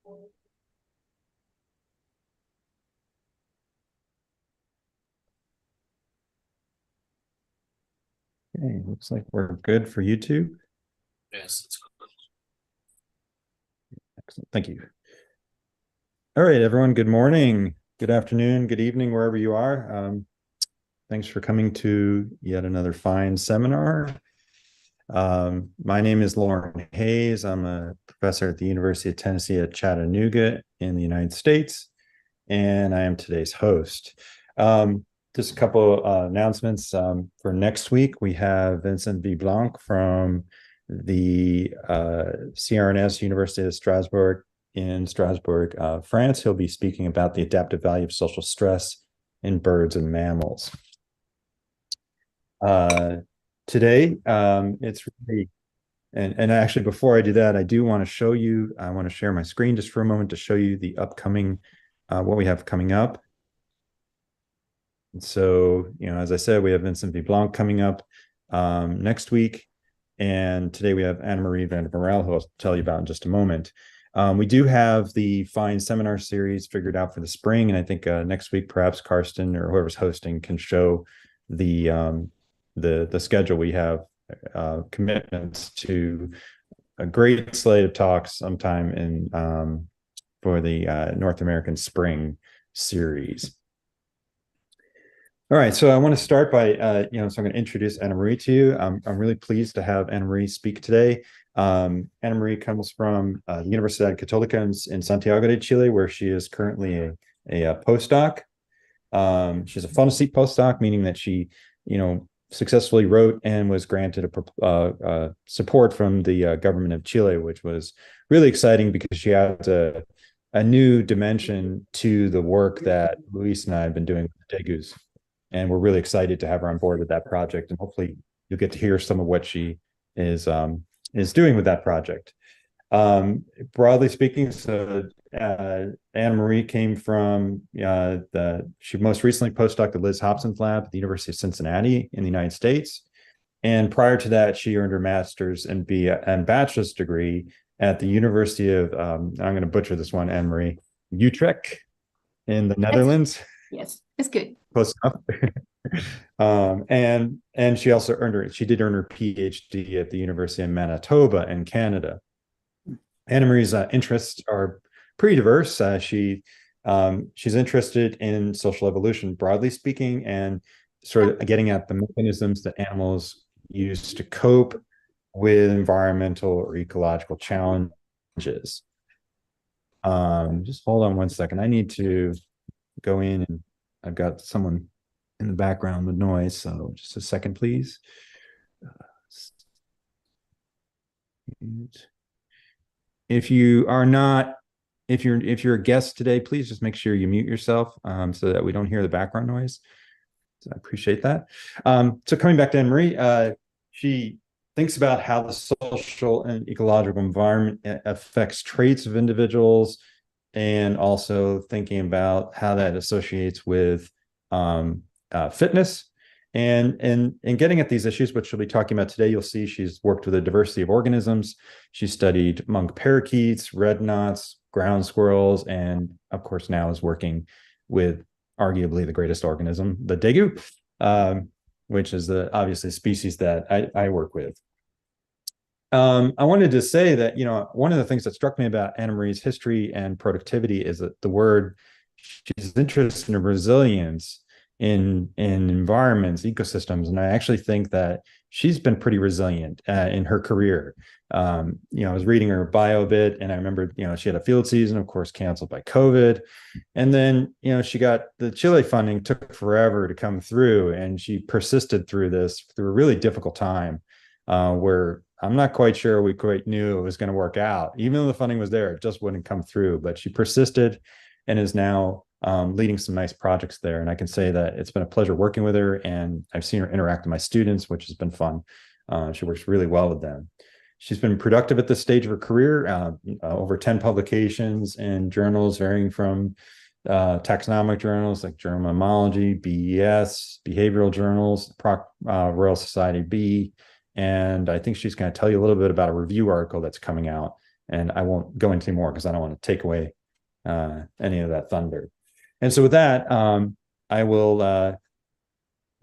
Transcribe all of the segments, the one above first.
Okay, looks like we're good for YouTube. Yes, it's good. Excellent. Thank you. All right, everyone. Good morning, good afternoon, good evening, wherever you are. Thanks for coming to yet another fine seminar. My name is Lauren Hayes. I'm a professor at the University of Tennessee at Chattanooga in the United States, and I am today's host. Just a couple announcements. For next week, we have Vincent V. Blanc from the CRNS University of Strasbourg in Strasbourg, France. He'll be speaking about the adaptive value of social stress in birds and mammals. Today, it's really, and actually before I do that, I do want to show you, I want to share my screen just for a moment to show you the upcoming, what we have coming up. And so, as I said, we have Vincent V. Blanc coming up next week. And today we have Annemarie van Marel, who I'll tell you about in just a moment. We do have the fine seminar series figured out for the spring. And I think next week, perhaps Karsten or whoever's hosting can show the schedule. We have commitments to a great slate of talks sometime in for the North American Spring series. All right, so I want to start by, so I'm going to introduce Annemarie to you. I'm really pleased to have Annemarie speak today. Annemarie comes from the Universidad Católica in Santiago de Chile, where she is currently a postdoc. She's a FONACYT postdoc, meaning that she, successfully wrote and was granted a support from the government of Chile, which was really exciting because she adds a new dimension to the work that Luis and I have been doing with the Degus. And we're really excited to have her on board with that project. And hopefully you'll get to hear some of what she is doing with that project. Broadly speaking, so Annemarie came from she most recently postdoced at Liz Hobson's lab at the University of Cincinnati in the United States. And prior to that, she earned her master's and bachelor's degree at the University of, I'm going to butcher this one, Annemarie, Utrecht in the Netherlands. Yes, it's good. Close enough. And she also she did earn her PhD at the University of Manitoba in Canada. Annemarie's interests are pretty diverse. She's interested in social evolution, broadly speaking, and sort of getting at the mechanisms that animals use to cope with environmental or ecological challenges. Just hold on one second. I need to go in, and I've got someone in the background with noise, so just a second, please. If you're a guest today, please just make sure you mute yourself so that we don't hear the background noise. So I appreciate that. So coming back to Annemarie, she thinks about how the social and ecological environment affects traits of individuals, and also thinking about how that associates with fitness. And getting at these issues, which she'll be talking about today, you'll see she's worked with a diversity of organisms. She studied monk parakeets, red knots, ground squirrels, and of course now is working with arguably the greatest organism, the degu, which is obviously a species that I work with. I wanted to say that, one of the things that struck me about Annemarie's history and productivity is that she's interested in resilience in environments, ecosystems. And I actually think that she's been pretty resilient in her career. I was reading her bio a bit, and I remember, she had a field season, of course, canceled by COVID. And then, she got the Chile funding, took forever to come through, and she persisted through a really difficult time where I'm not quite sure we quite knew it was going to work out. Even though the funding was there, it just wouldn't come through. But she persisted and is now leading some nice projects there. And I can say that it's been a pleasure working with her, and I've seen her interact with my students, which has been fun. She works really well with them. She's been productive at this stage of her career, over 10 publications in journals varying from taxonomic journals like Journal of Mammalogy, BES, behavioral journals, Royal Society B. And I think she's going to tell you a little bit about a review article that's coming out and I won't go into more because I don't want to take away any of that thunder. And so with that, I will,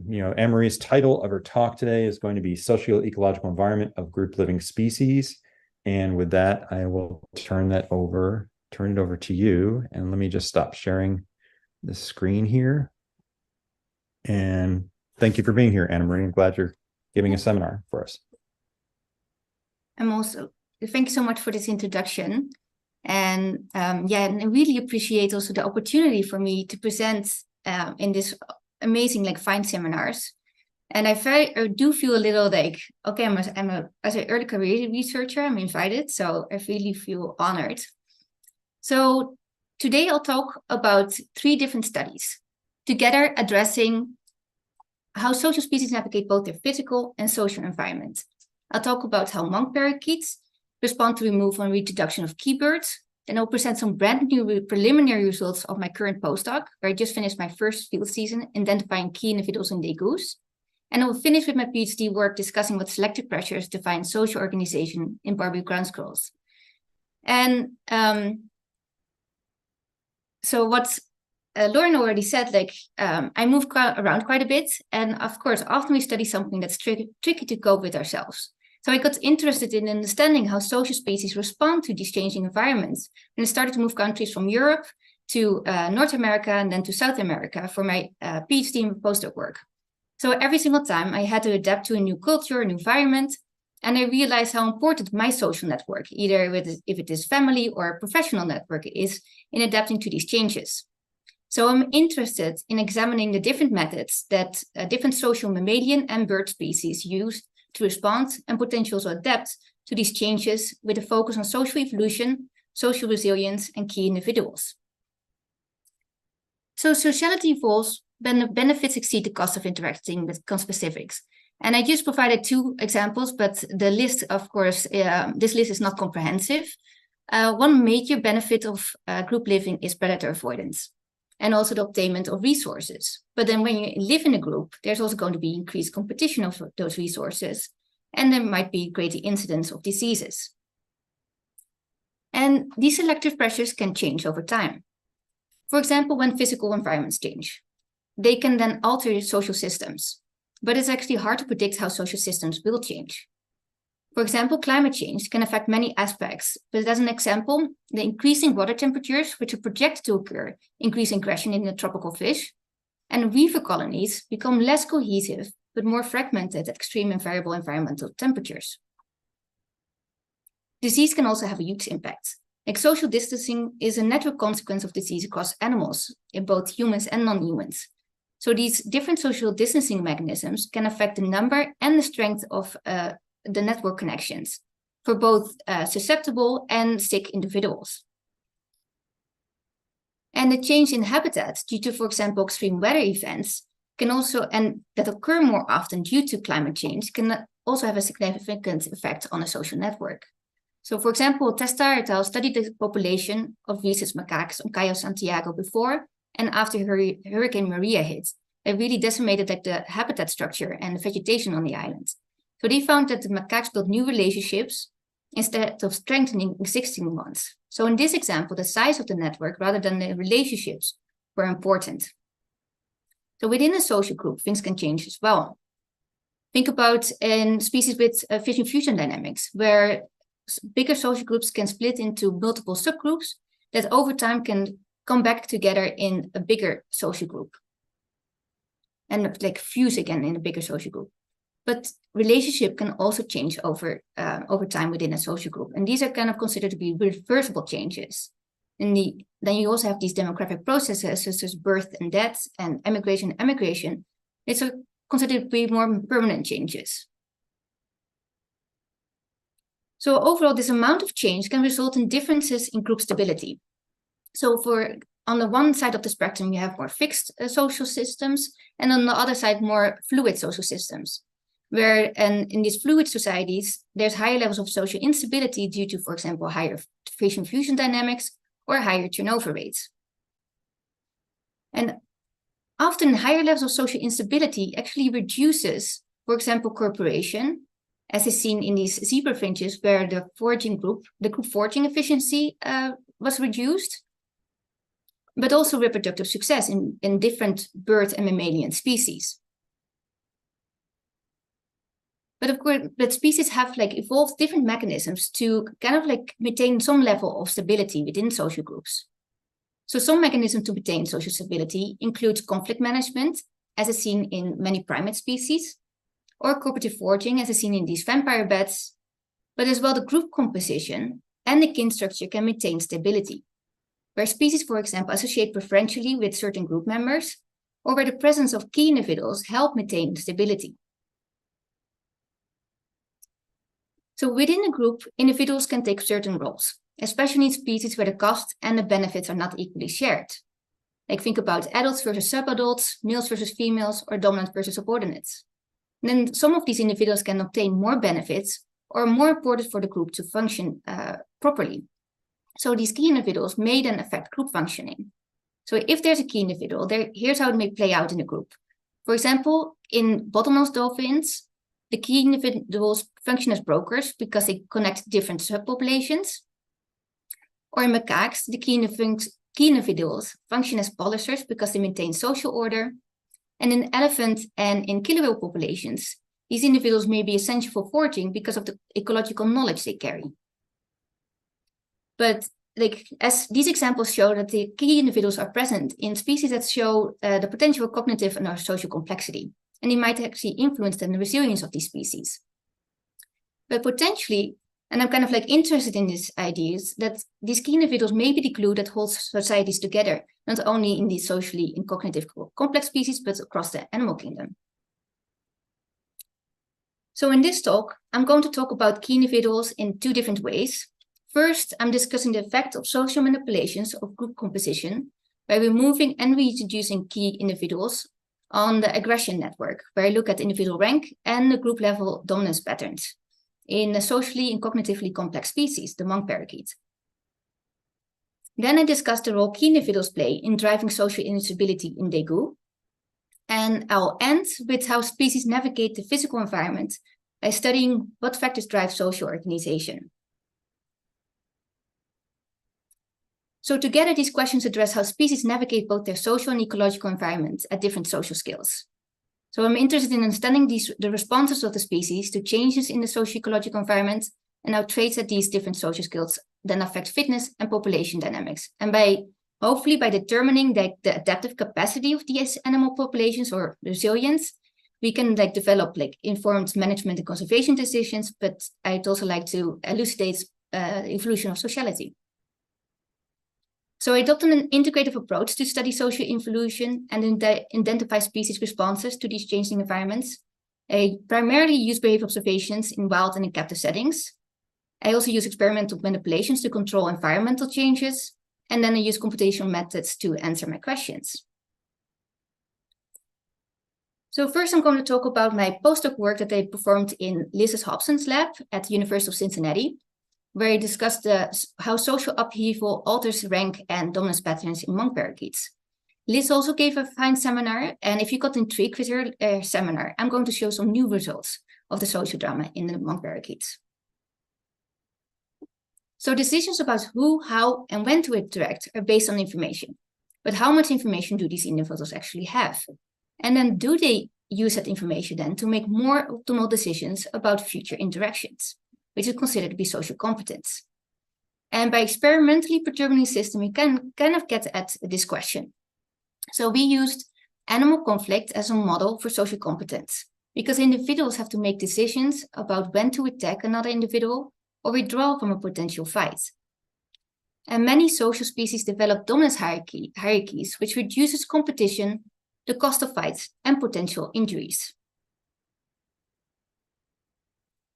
Annemarie's title of her talk today is going to be Socio-Ecological Environment of Group Living Species. And with that, I will turn it over to you. And let me just stop sharing the screen here. And thank you for being here, Annemarie. I'm glad you're giving a seminar for us. Thank you so much for this introduction. And and I really appreciate also the opportunity for me to present in this amazing fine seminars. And I do feel a little okay, as an early career researcher, I'm invited, so I really feel honored. So today I'll talk about 3 different studies, together addressing how social species navigate both their physical and social environment. I'll talk about how monk parakeets respond to removal and reintroduction of key birds. And I'll present some brand new preliminary results of my current postdoc, where I just finished my first field season identifying key individuals in degus. And I will finish with my PhD work discussing what selective pressures define social organization in barbary ground squirrels. And so what Lauren already said, I move around quite a bit. And of course, often we study something that's tricky to cope with ourselves. So I got interested in understanding how social species respond to these changing environments. And I started to move countries from Europe to North America and then to South America for my PhD and postdoc work. So every single time I had to adapt to a new culture, a new environment, and I realized how important my social network, either if it is family or a professional network, is in adapting to these changes. So I'm interested in examining the different methods that different social mammalian and bird species use to respond and potentially also adapt to these changes with a focus on social evolution, social resilience, and key individuals. So sociality evolves when benefits exceed the cost of interacting with conspecifics. And I just provided 2 examples, but the list, of course, this list is not comprehensive. One major benefit of group living is predator avoidance and also the obtainment of resources. But then when you live in a group, there's also going to be increased competition of those resources, and there might be greater incidence of diseases. And these selective pressures can change over time. For example, when physical environments change, they can then alter social systems, but it's actually hard to predict how social systems will change. For example, climate change can affect many aspects, but as an example, the increasing water temperatures, which are projected to occur, increase aggression in the tropical fish, and reef colonies become less cohesive, but more fragmented at extreme and variable environmental temperatures. Disease can also have a huge impact. Social distancing is a natural consequence of disease across animals, in both humans and non-humans. So these different social distancing mechanisms can affect the number and the strength of the network connections for both susceptible and sick individuals. And the change in habitat due to, for example, extreme weather events can also, and that occur more often due to climate change, can also have a significant effect on a social network. So, for example, Testa et al. Studied the population of rhesus macaques on Cayo Santiago before and after Hurricane Maria hit. It really decimated the habitat structure and the vegetation on the island. So they found that the macaques built new relationships instead of strengthening existing ones. So in this example, the size of the network rather than the relationships were important. So within a social group, things can change as well. Think about in species with fission-fusion dynamics, where bigger social groups can split into multiple subgroups that over time can come back together in a bigger social group and fuse again in a bigger social group. But relationship can also change over time within a social group. And these are kind of considered to be reversible changes. Then you also have these demographic processes such as birth and death and emigration and emigration. It's considered to be more permanent changes. So overall, this amount of change can result in differences in group stability. So on the one side of the spectrum, you have more fixed social systems, and on the other side, more fluid social systems. And in these fluid societies, there's higher levels of social instability due to, for example, higher fission-fusion dynamics or higher turnover rates. And often higher levels of social instability actually reduces, for example, cooperation as is seen in these zebra finches, where the group foraging efficiency was reduced, but also reproductive success in different bird and mammalian species. But of course, but species have like evolved different mechanisms to kind of like maintain some level of stability within social groups. So some mechanisms to maintain social stability include conflict management, as is seen in many primate species, or cooperative foraging, as is seen in these vampire bats, but as well the group composition and the kin structure can maintain stability, where species, for example, associate preferentially with certain group members, or where the presence of key individuals help maintain stability. So within a group, individuals can take certain roles, especially in species where the costs and the benefits are not equally shared. Like think about adults versus subadults, males versus females, or dominant versus subordinates. And then some of these individuals can obtain more benefits or are more important for the group to function properly. So these key individuals may then affect group functioning. So if there's a key individual, here's how it may play out in a group. For example, in bottlenose dolphins, the key individuals function as brokers because they connect different subpopulations. Or in macaques, the key individuals function as policers because they maintain social order. And in elephant and in killer whale populations, these individuals may be essential for foraging because of the ecological knowledge they carry. But like as these examples show that the key individuals are present in species that show the potential for cognitive and social complexity, and they might actually influence the resilience of these species. But potentially, and I'm kind of like interested in these ideas, that these key individuals may be the glue that holds societies together, not only in these socially and cognitive complex species, but across the animal kingdom. So in this talk, I'm going to talk about key individuals in two different ways. First, I'm discussing the effect of social manipulations of group composition by removing and reintroducing key individuals on the aggression network, where I look at individual rank and the group level dominance patterns in a socially and cognitively complex species, the monk parakeet. Then I discuss the role key individuals play in driving social instability in Daegu. And I'll end with how species navigate the physical environment by studying what factors drive social organization. So together, these questions address how species navigate both their social and ecological environments at different social scales. So I'm interested in understanding the responses of the species to changes in the socio-ecological environment and how traits at these different social skills then affect fitness and population dynamics. And hopefully by determining the adaptive capacity of these animal populations or resilience, we can develop informed management and conservation decisions, but I'd also like to elucidate the evolution of sociality. So I adopted an integrative approach to study social evolution and identify species responses to these changing environments. I primarily use behavior observations in wild and in captive settings. I also use experimental manipulations to control environmental changes. And then I use computational methods to answer my questions. So first I'm going to talk about my postdoc work that I performed in Liz Hobson's lab at the University of Cincinnati, where I discussed how social upheaval alters rank and dominance patterns in monk parakeets. Liz also gave a fine seminar, and if you got intrigued with her seminar, I'm going to show some new results of the social drama in the monk parakeets. So decisions about who, how, and when to interact are based on information. But how much information do these individuals actually have? And then do they use that information then to make more optimal decisions about future interactions, which is considered to be social competence? And by experimentally perturbing the system, we can kind of get at this question. So we used animal conflict as a model for social competence, because individuals have to make decisions about when to attack another individual or withdraw from a potential fight. And many social species develop dominance hierarchies, which reduces competition, the cost of fights, and potential injuries.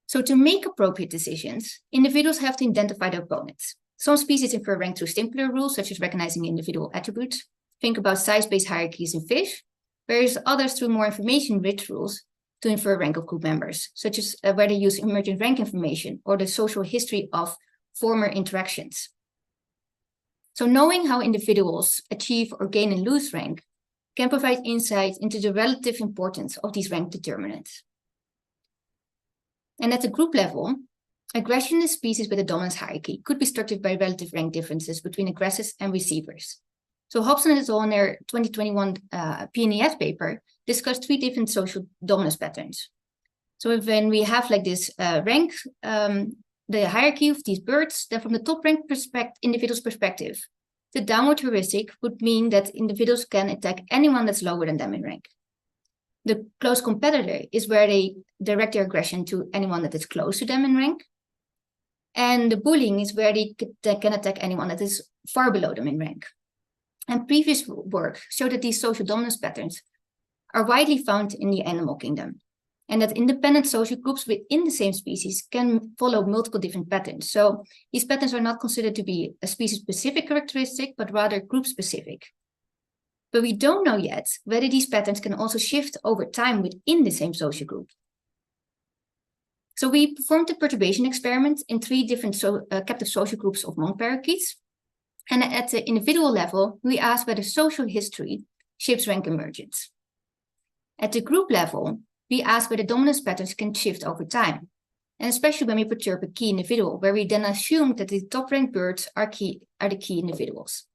So to make appropriate decisions, individuals have to identify their opponents. Some species infer rank through simpler rules, such as recognizing individual attributes. Think about size-based hierarchies in fish, whereas others through more information-rich rules to infer rank of group members, such as where they use emergent rank information or the social history of former interactions. So knowing how individuals achieve or gain and lose rank can provide insight into the relative importance of these rank determinants. And at the group level, aggression in species with a dominance hierarchy could be structured by relative rank differences between aggressors and receivers. So Hobson and al. In their 2021 PNAS paper discussed 3 different social dominance patterns. So when we have like this rank, the hierarchy of these birds, then from the top rank individual's perspective, the downward heuristic would mean that individuals can attack anyone that's lower than them in rank. The close competitor is where they direct their aggression to anyone that is close to them in rank. And the bullying is where they can attack anyone that is far below them in rank. And previous work showed that these social dominance patterns are widely found in the animal kingdom, and that independent social groups within the same species can follow multiple different patterns. So these patterns are not considered to be a species-specific characteristic, but rather group-specific. But we don't know yet whether these patterns can also shift over time within the same social group. So we performed a perturbation experiment in 3 different captive social groups of monk parakeets. And at the individual level, we asked whether social history shapes rank emergence. At the group level, we ask whether dominance patterns can shift over time, and especially when we perturb a key individual, where we then assume that the top-ranked birds are the key individuals.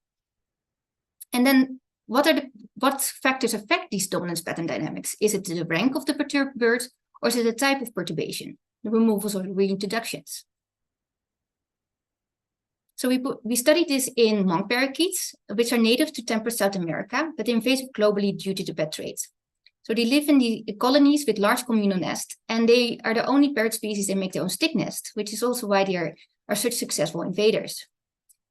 And then what factors affect these dominance pattern dynamics? Is it the rank of the perturbed bird, or is it the type of perturbation, the removals or reintroductions? So we studied this in monk parakeets, which are native to temperate South America, but invasive globally due to the bed trade. So they live in the colonies with large communal nests, and they are the only parrot species that make their own stick nest, which is also why they are such successful invaders.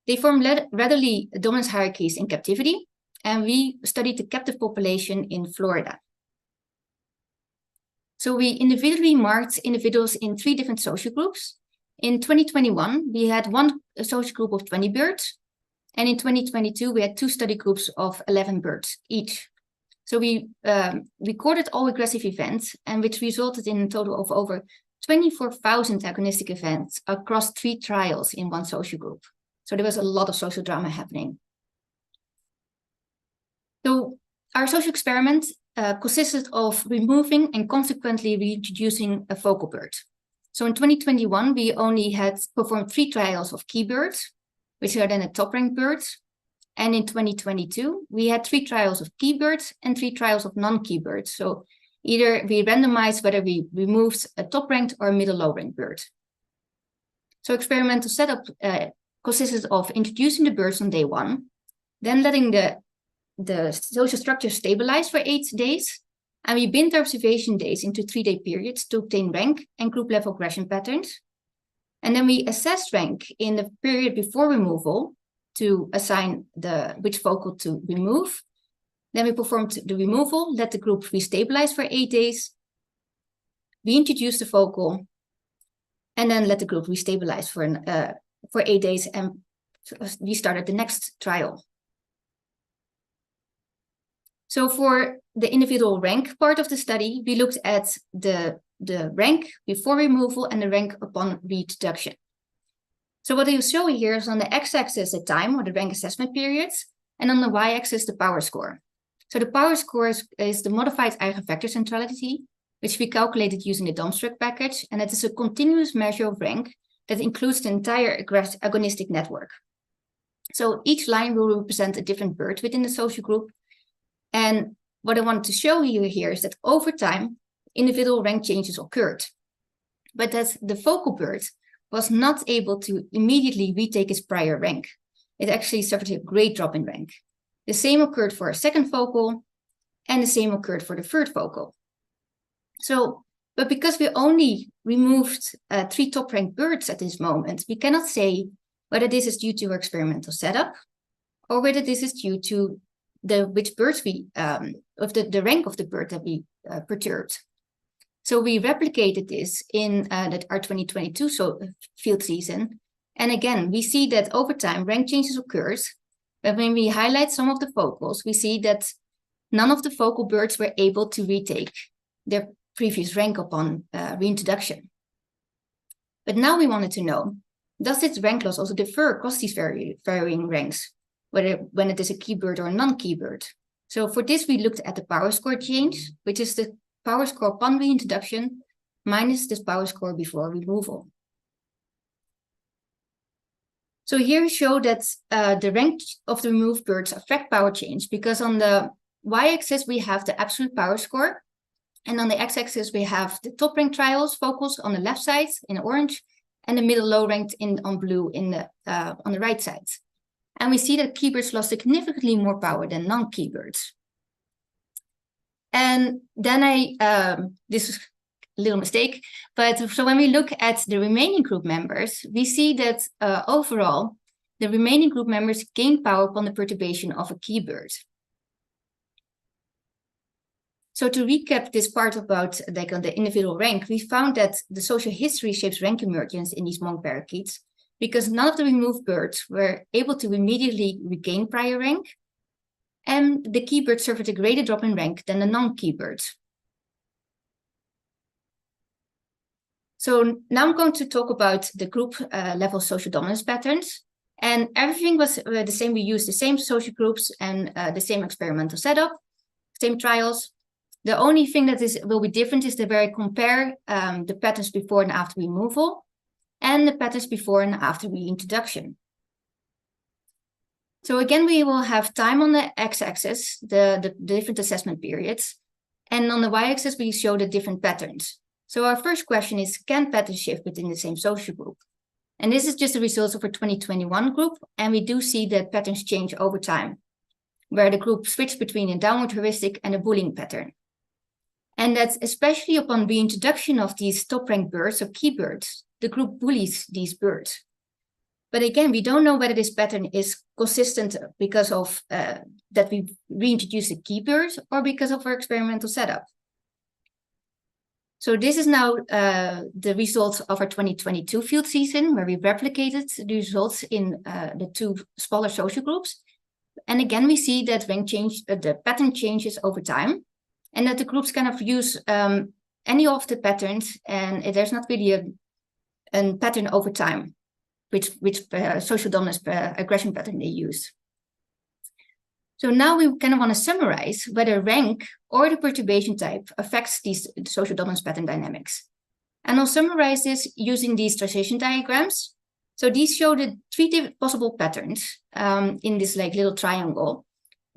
They form readily dominance hierarchies in captivity, and we studied the captive population in Florida. So we individually marked individuals in 3 different social groups. In 2021, we had 1 social group of 20 birds, and in 2022, we had 2 study groups of 11 birds each. So we recorded all aggressive events, and which resulted in a total of over 24,000 agonistic events across 3 trials in 1 social group. So there was a lot of social drama happening. So our social experiment consisted of removing and consequently reintroducing a focal bird. So in 2021, we only had performed 3 trials of key birds, which are then the top-ranked birds. And in 2022, we had 3 trials of key birds and 3 trials of non-key birds. So either we randomized whether we removed a top-ranked or a middle-low-ranked bird. So experimental setup consisted of introducing the birds on day 1, then letting the social structure stabilize for 8 days, and we binned observation days into 3-day periods to obtain rank and group-level aggression patterns. And then we assessed rank in the period before removal to assign which focal to remove. Then we performed the removal, let the group restabilize for 8 days, reintroduced the focal, and then let the group restabilize for 8 days, and we started the next trial. So for the individual rank part of the study, we looked at the rank before removal and the rank upon reintroduction. So what you show here is on the x-axis the time or the rank assessment periods, and on the y-axis the power score. So the power score is the modified eigenvector centrality, which we calculated using the Domstruct package, and it is a continuous measure of rank that includes the entire agonistic network. So each line will represent a different bird within the social group. And what I wanted to show you here is that over time, individual rank changes occurred, but that the focal bird was not able to immediately retake its prior rank. It actually suffered a great drop in rank. The same occurred for a second focal, and the same occurred for the third focal. So, but because we only removed 3 top-ranked birds at this moment, we cannot say whether this is due to our experimental setup, or whether this is due to which birds the rank of the bird that we perturbed. So we replicated this in our 2022 field season. And again, we see that over time, rank changes occurs. But when we highlight some of the focals, we see that none of the focal birds were able to retake their previous rank upon reintroduction. But now we wanted to know, does this rank loss also differ across these varying ranks, when it is a key bird or a non-key bird? So for this, we looked at the power score change, which is the power score upon reintroduction minus this power score before removal. So here we show that the rank of the removed birds affect power change, because on the y-axis we have the absolute power score, and on the x-axis we have the top rank trials focused on the left side in orange, and the middle low ranked on blue on the right side. And we see that keybirds lost significantly more power than non-keybirds. And then this is a little mistake, but so when we look at the remaining group members, we see that overall, the remaining group members gain power upon the perturbation of a keybird. So to recap this part about like on the individual rank, we found that the social history shapes rank emergence in these monk parakeets, because none of the removed birds were able to immediately regain prior rank, and the keybirds suffered a greater drop in rank than the non-keybirds. So now I'm going to talk about the group level social dominance patterns. And everything was the same. We used the same social groups and the same experimental setup, same trials. The only thing that will be different is that we compare the patterns before and after removal and the patterns before and after reintroduction. So again, we will have time on the x-axis, the different assessment periods. And on the y-axis, we show the different patterns. So our first question is, can patterns shift within the same social group? And this is just the results of our 2021 group. And we do see that patterns change over time, where the group switched between a downward heuristic and a bullying pattern. And that's especially upon reintroduction of these top-ranked birds or keybirds, the group bullies these birds. But again, we don't know whether this pattern is consistent because of that we reintroduced the keybirds or because of our experimental setup. So this is now the results of our 2022 field season, where we replicated the results in the two smaller social groups. And again, we see that the pattern changes over time, and that the groups kind of use any of the patterns, and there's not really a pattern over time, which social dominance aggression pattern they use. So now we kind of want to summarize whether rank or the perturbation type affects these social dominance pattern dynamics. And I'll summarize this using these transition diagrams. So these show the three possible patterns in this like little triangle.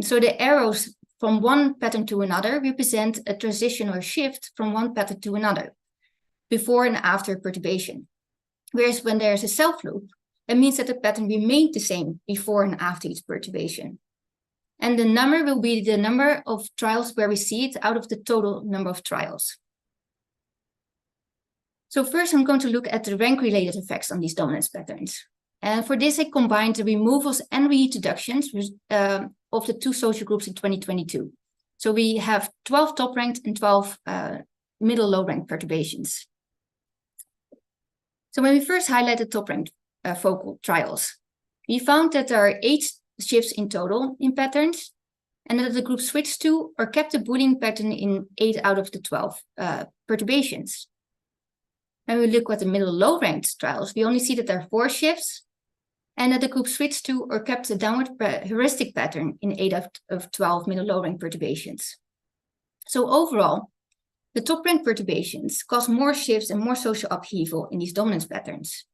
So the arrows from one pattern to another represent a transition or shift from one pattern to another, before and after perturbation. Whereas when there's a self loop, it means that the pattern remained the same before and after its perturbation. And the number will be the number of trials where we see it out of the total number of trials. So first, I'm going to look at the rank-related effects on these dominance patterns. And for this, I combined the removals and reintroductions of the two social groups in 2022. So we have 12 top-ranked and 12 middle-low-ranked perturbations. So when we first highlighted top-ranked focal trials, we found that there are 8 shifts in total in patterns, and that the group switched to or kept the bullying pattern in 8 out of the 12 perturbations. When we look at the middle low-ranked trials, we only see that there are 4 shifts, and that the group switched to or kept the downward heuristic pattern in 8 out of 12 middle low-ranked perturbations. So overall, the top-ranked perturbations cause more shifts and more social upheaval in these dominance patterns.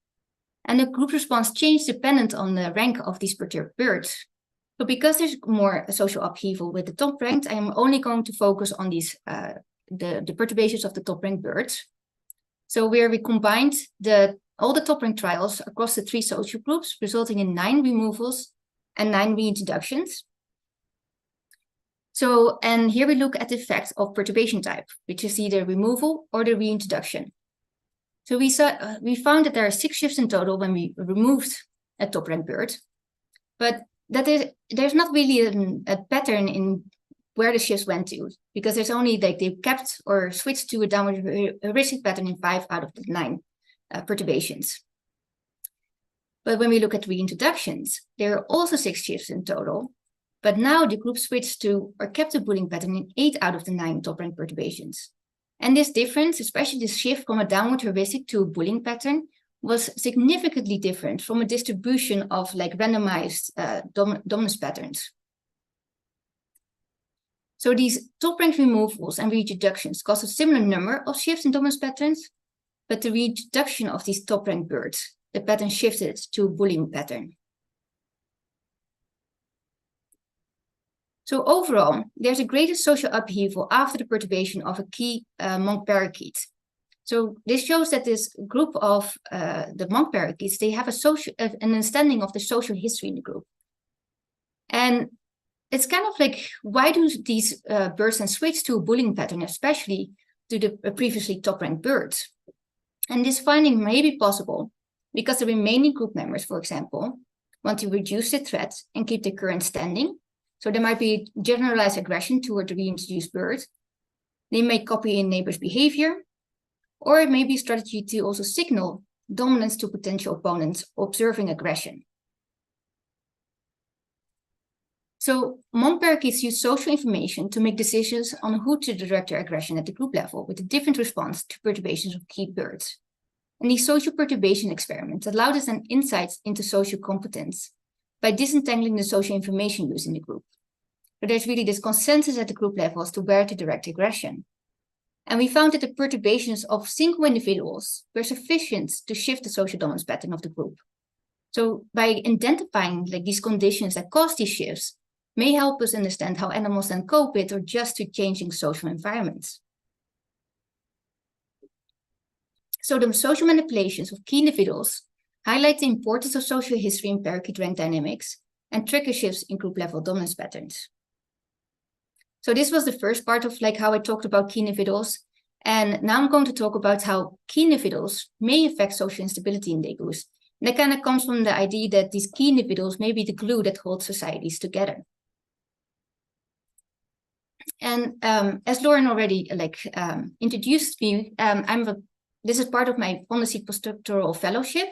And the group response changed dependent on the rank of these perturbed birds. So because there's more social upheaval with the top ranked, I am only going to focus on these the perturbations of the top ranked birds. So where we combined all the top ranked trials across the 3 social groups, resulting in 9 removals and 9 reintroductions. So, and here we look at the effect of perturbation type, which is either removal or the reintroduction. So we found that there are 6 shifts in total when we removed a top-ranked bird, but there's not really a pattern in where the shifts went to, because there's only like they kept or switched to a downward heuristic pattern in 5 out of the 9 perturbations. But when we look at reintroductions, there are also 6 shifts in total, but now the group switched to or kept a bullying pattern in 8 out of the 9 top-ranked perturbations. And this difference, especially this shift from a downward heuristic to a bullying pattern, was significantly different from a distribution of like randomized dominance patterns. So these top rank removals and reintroductions cause a similar number of shifts in dominance patterns, but the reintroduction of these top rank birds, the pattern shifted to a bullying pattern. So overall, there's a greater social upheaval after the perturbation of a key monk parakeet. So this shows that this group of the monk parakeets, they have an understanding of the social history in the group. And it's kind of like, why do these birds then switch to a bullying pattern, especially to the previously top-ranked birds? And this finding may be possible because the remaining group members, for example, want to reduce the threat and keep the current standing. So there might be generalized aggression toward the reintroduced bird. They may copy in neighbors' behavior, or it may be a strategy to also signal dominance to potential opponents observing aggression. So monk parakeets use social information to make decisions on who to direct their aggression at the group level with a different response to perturbations of key birds. And these social perturbation experiments allowed us an insight into social competence by disentangling the social information used in the group. But there's really this consensus at the group level as to where to direct aggression. And we found that the perturbations of single individuals were sufficient to shift the social dominance pattern of the group. So by identifying like these conditions that cause these shifts may help us understand how animals then cope with or adjust to changing social environments. So the social manipulations of key individuals highlight the importance of social history in parakeet rank dynamics and trigger shifts in group level dominance patterns. So this was the first part of like how I talked about key individuals. And now I'm going to talk about how key individuals may affect social instability in degus. And that kind of comes from the idea that these key individuals may be the glue that holds societies together. And as Lauren already introduced me, this is part of my on-the-seat postdoctoral fellowship,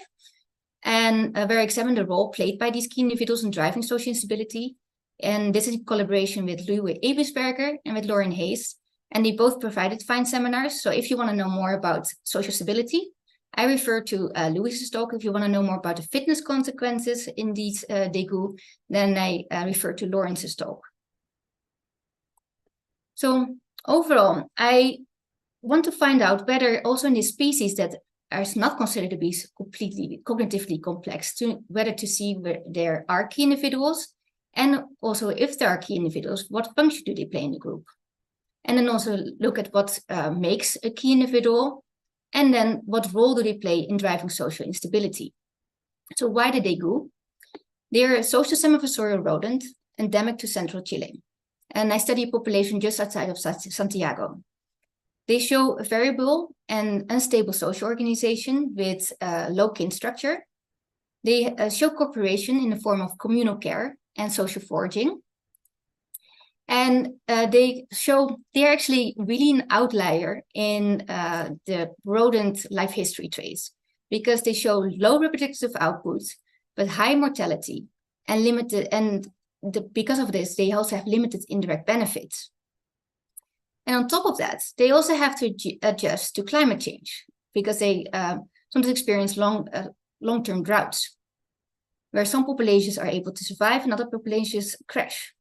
and where I examine the role played by these key individuals in driving social instability. And this is in collaboration with Louis Ebensberger and with Lauren Hayes. And they both provided fine seminars. So if you want to know more about social stability, I refer to Louis's talk. If you want to know more about the fitness consequences in these degu, then I refer to Lawrence's talk. So overall, I want to find out whether also in these species that are not considered to be completely cognitively complex, whether to see where there are key individuals, and also if there are key individuals, what function do they play in the group? And then also look at what makes a key individual, and then what role do they play in driving social instability? So why the degu? They're a social semifossorial rodent endemic to central Chile. And I study a population just outside of Santiago. They show a variable and unstable social organization with low kin structure. They show cooperation in the form of communal care and social foraging. And they're actually really an outlier in the rodent life history trace because they show low reproductive output, but high mortality and limited, because of this, they also have limited indirect benefits. And on top of that, they also have to adjust to climate change because they sometimes experience long-term droughts, where some populations are able to survive and other populations crash.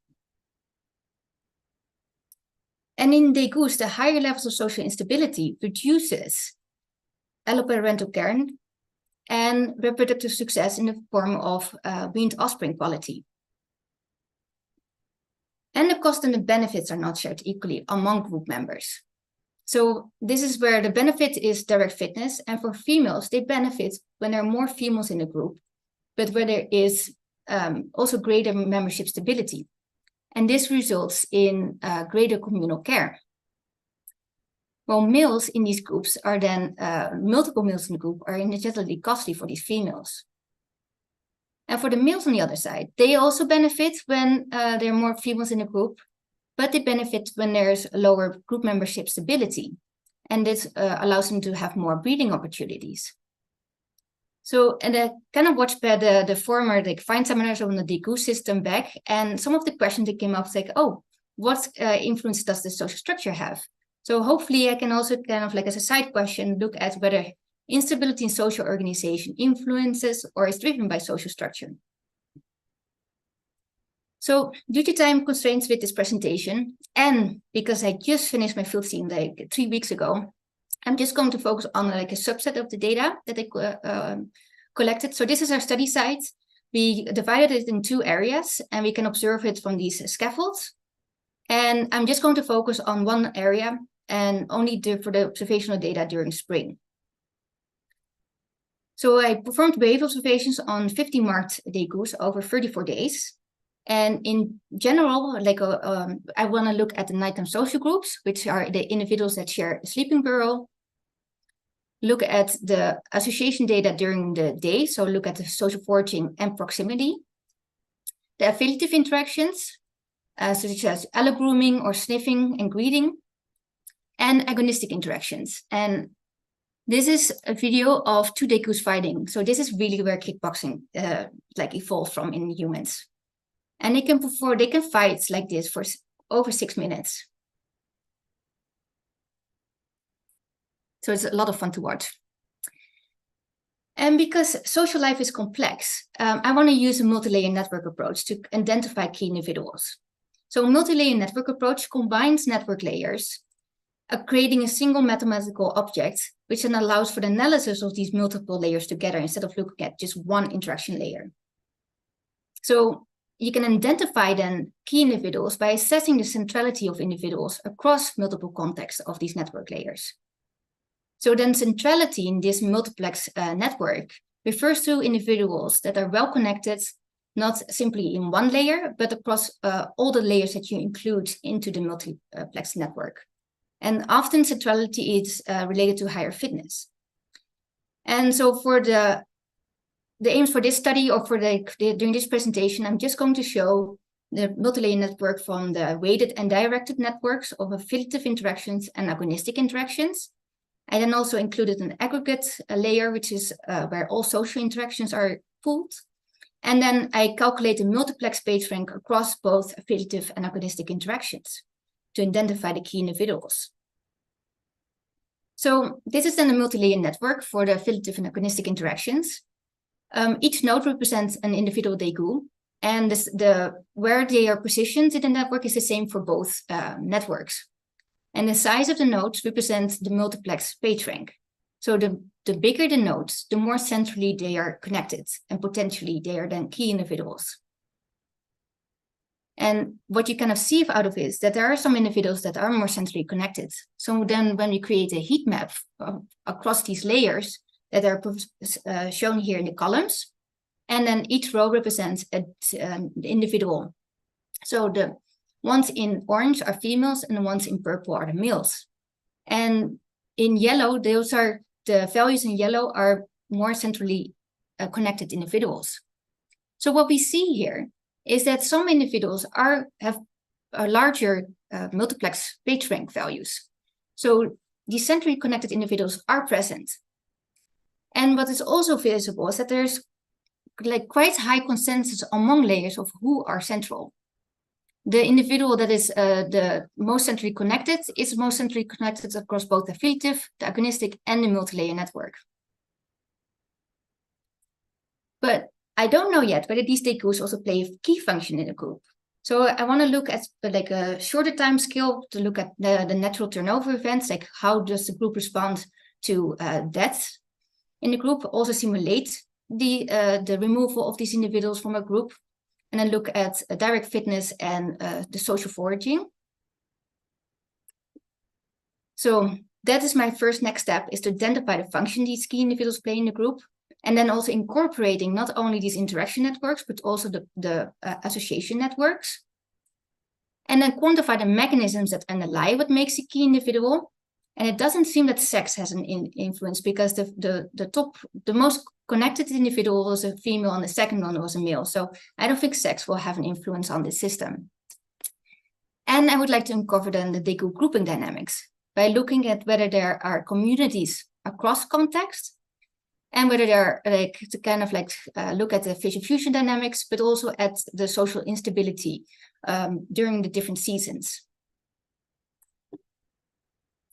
And in degus, the higher levels of social instability reduces alloparental care and reproductive success in the form of weaned offspring quality. And the cost and the benefits are not shared equally among group members. So this is where the benefit is direct fitness. And for females, they benefit when there are more females in the group, but where there is also greater membership stability. And this results in greater communal care. While males in these groups are then, multiple males in the group are energetically costly for these females. And for the males on the other side, they also benefit when there are more females in the group, but they benefit when there's lower group membership stability. And this allows them to have more breeding opportunities. So, and I kind of watched the former fine seminars on the degu system back, and some of the questions that came up was like, oh, what influence does the social structure have? So hopefully I can also kind of as a side question, look at whether instability in social organization influences or is driven by social structure. So due to time constraints with this presentation, and because I just finished my field team like 3 weeks ago, I'm just going to focus on like a subset of the data that I collected. So this is our study site. We divided it in 2 areas, and we can observe it from these scaffolds. And I'm just going to focus on one area and only for the observational data during spring. So I performed wave observations on 50 marked degus over 34 days. And in general, like I want to look at the nighttime social groups, which are the individuals that share a sleeping burrow. Look at the association data during the day, so look at the social foraging and proximity. The affiliative interactions, such as allogrooming or sniffing and greeting, and agonistic interactions. And this is a video of 2 degus fighting. So this is really where kickboxing like evolved from in humans. And they can fight like this for over 6 minutes. So it's a lot of fun to watch. And because social life is complex, I want to use a multi-layer network approach to identify key individuals. So a multi-layer network approach combines network layers, creating a single mathematical object, which then allows for the analysis of these multiple layers together instead of looking at just one interaction layer. So you can identify then key individuals by assessing the centrality of individuals across multiple contexts of these network layers. So then centrality in this multiplex network refers to individuals that are well connected, not simply in one layer, but across all the layers that you include into the multiplex network. And often centrality is related to higher fitness. And so for the aims for this study or for during this presentation, I'm just going to show the multi-layer network from the weighted and directed networks of affiliative interactions and agonistic interactions. I then also included an aggregate layer, which is where all social interactions are pooled. And then I calculate the multiplex PageRank across both affiliative and agonistic interactions to identify the key individuals. So this is then a multi-layer network for the affiliative and agonistic interactions. Each node represents an individual degu, and where they are positioned in the network is the same for both networks. And the size of the nodes represents the multiplex PageRank. So the bigger the nodes, the more centrally they are connected, and potentially they are then key individuals. And what you kind of see out of it is that there are some individuals that are more centrally connected. So then when we create a heat map across these layers that are shown here in the columns, and then each row represents an individual. So the ones in orange are females and the ones in purple are the males. And in yellow, the values in yellow are more centrally connected individuals. So what we see here is that some individuals have a larger multiplex PageRank values. So these centrally connected individuals are present. And what is also visible is that there's like quite high consensus among layers of who are central. The individual that is the most centrally connected is most centrally connected across both the affiliative, the agonistic, and the multi-layer network. But I don't know yet whether these degus also play a key function in a group. So I want to look at like a shorter time scale to look at the natural turnover events, like how does the group respond to death in the group, also simulate the removal of these individuals from a group, and then look at direct fitness and the social foraging. So that is my first next step, is to identify the function these key individuals play in the group, and then also incorporating not only these interaction networks, but also the association networks. And then quantify the mechanisms that underlie what makes a key individual. And it doesn't seem that sex has an influence, because the most connected individual was a female and the second one was a male. So I don't think sex will have an influence on this system. And I would like to uncover then the degu grouping dynamics by looking at whether there are communities across context, and whether they're like to kind of like look at the fission fusion dynamics, but also at the social instability during the different seasons.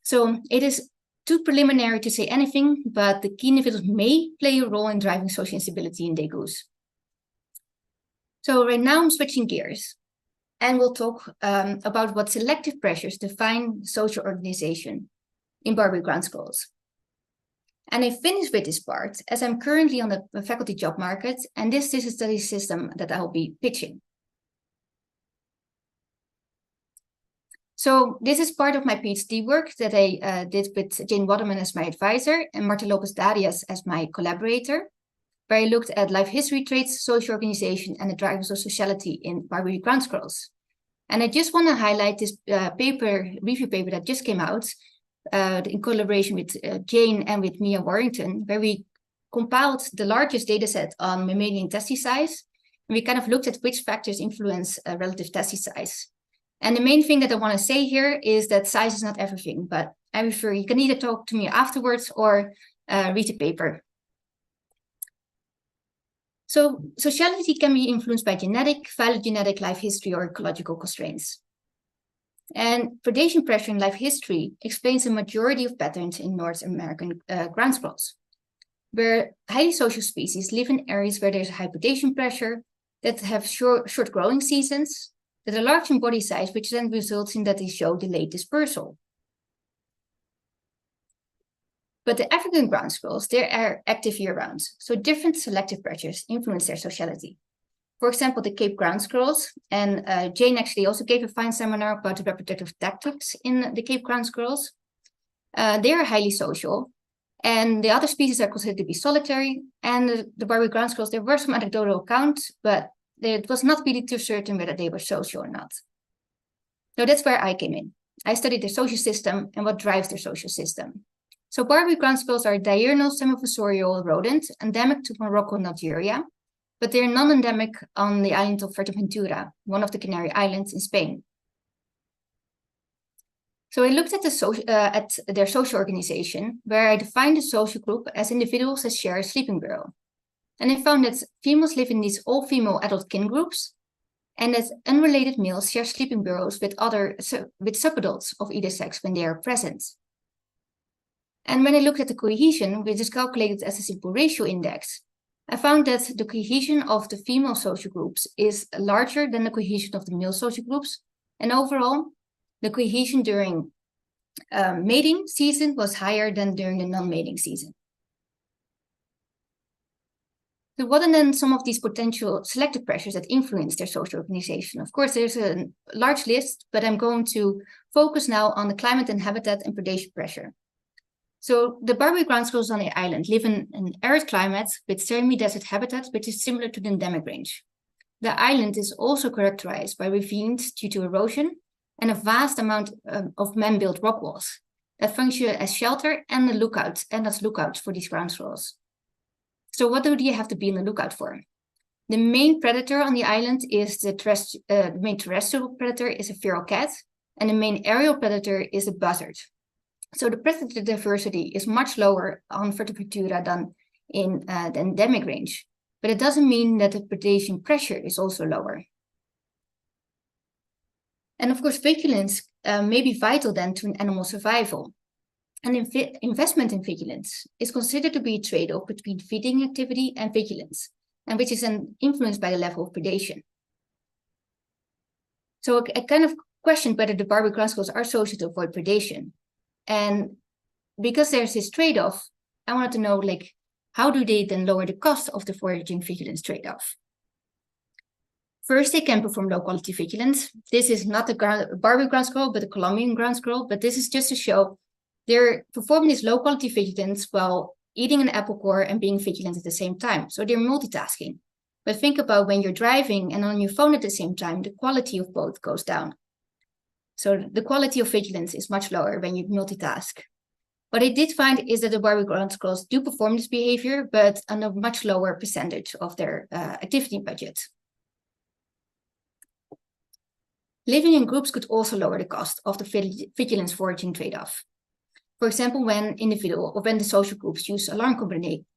So it is too preliminary to say anything, but the key individuals may play a role in driving social instability in degus. So right now I'm switching gears. And we'll talk about what selective pressures define social organization in Barbary ground squirrels. And I finish with this part as I'm currently on the faculty job market, and this is a study system that I'll be pitching. So this is part of my PhD work that I did with Jane Waterman as my advisor and Marta Lopez Darias as my collaborator, where I looked at life history traits, social organization, and the drivers of sociality in Barbary ground squirrels. And I just want to highlight this review paper that just came out in collaboration with Jane and with Mia Warrington, where we compiled the largest data set on mammalian testis size. And we kind of looked at which factors influence relative testis size. And the main thing that I want to say here is that size is not everything, but I refer, you can either talk to me afterwards or read the paper. So sociality can be influenced by genetic, phylogenetic, life history, or ecological constraints. And predation pressure in life history explains the majority of patterns in North American ground squirrels, where highly social species live in areas where there's high predation pressure, that have short growing seasons, that are large in body size, which then results in that they show delayed dispersal. But the African ground squirrels, they are active year-round, so different selective pressures influence their sociality. For example, the Cape ground squirrels, and Jane actually also gave a fine seminar about the reproductive tactics in the Cape ground squirrels. They are highly social, and the other species are considered to be solitary. And the Barbary ground squirrels, there were some anecdotal accounts, but it was not really too certain whether they were social or not. So that's where I came in. I studied their social system and what drives their social system. So Barbary ground squirrels are a diurnal semifossorial rodent endemic to Morocco and Algeria, but they're non-endemic on the island of Fuerteventura, one of the Canary Islands in Spain. So I looked at their social organization, where I defined the social group as individuals that share a sleeping burrow. And I found that females live in these all-female adult kin groups, and that unrelated males share sleeping burrows with subadults of either sex when they are present. And when I looked at the cohesion, which is calculated as a simple ratio index, I found that the cohesion of the female social groups is larger than the cohesion of the male social groups. And overall, the cohesion during mating season was higher than during the non-mating season. So what are then some of these potential selective pressures that influence their social organization? Of course, there's a large list, but I'm going to focus now on the climate and habitat and predation pressure. So the Barbary ground squirrels on the island live in an arid climate with semi-desert habitat, which is similar to the endemic range. The island is also characterized by ravines due to erosion and a vast amount of man-built rock walls that function as shelter and as lookouts for these ground squirrels. So what do you have to be on the lookout for? The main predator on the island is the main terrestrial predator is a feral cat, and the main aerial predator is a buzzard. So the predator diversity is much lower on Fuerteventura than in the endemic range, but it doesn't mean that the predation pressure is also lower. And of course, vigilance may be vital then to an animal survival. And investment in vigilance is considered to be a trade-off between feeding activity and vigilance, and which is then influenced by the level of predation. So I kind of questioned whether the Barbary ground squirrels are social to avoid predation. And because there's this trade-off, I wanted to know, like, how do they then lower the cost of the foraging vigilance trade-off? First, they can perform low-quality vigilance. This is not a Barbary ground squirrel, but a Colombian ground squirrel. But this is just to show they're performing this low-quality vigilance while eating an apple core and being vigilant at the same time. So they're multitasking. But think about when you're driving and on your phone at the same time, the quality of both goes down. So the quality of vigilance is much lower when you multitask. What I did find is that the Barbary ground squirrels do perform this behavior, but on a much lower percentage of their activity budget. Living in groups could also lower the cost of the vigilance foraging trade-off. For example, when the social groups use alarm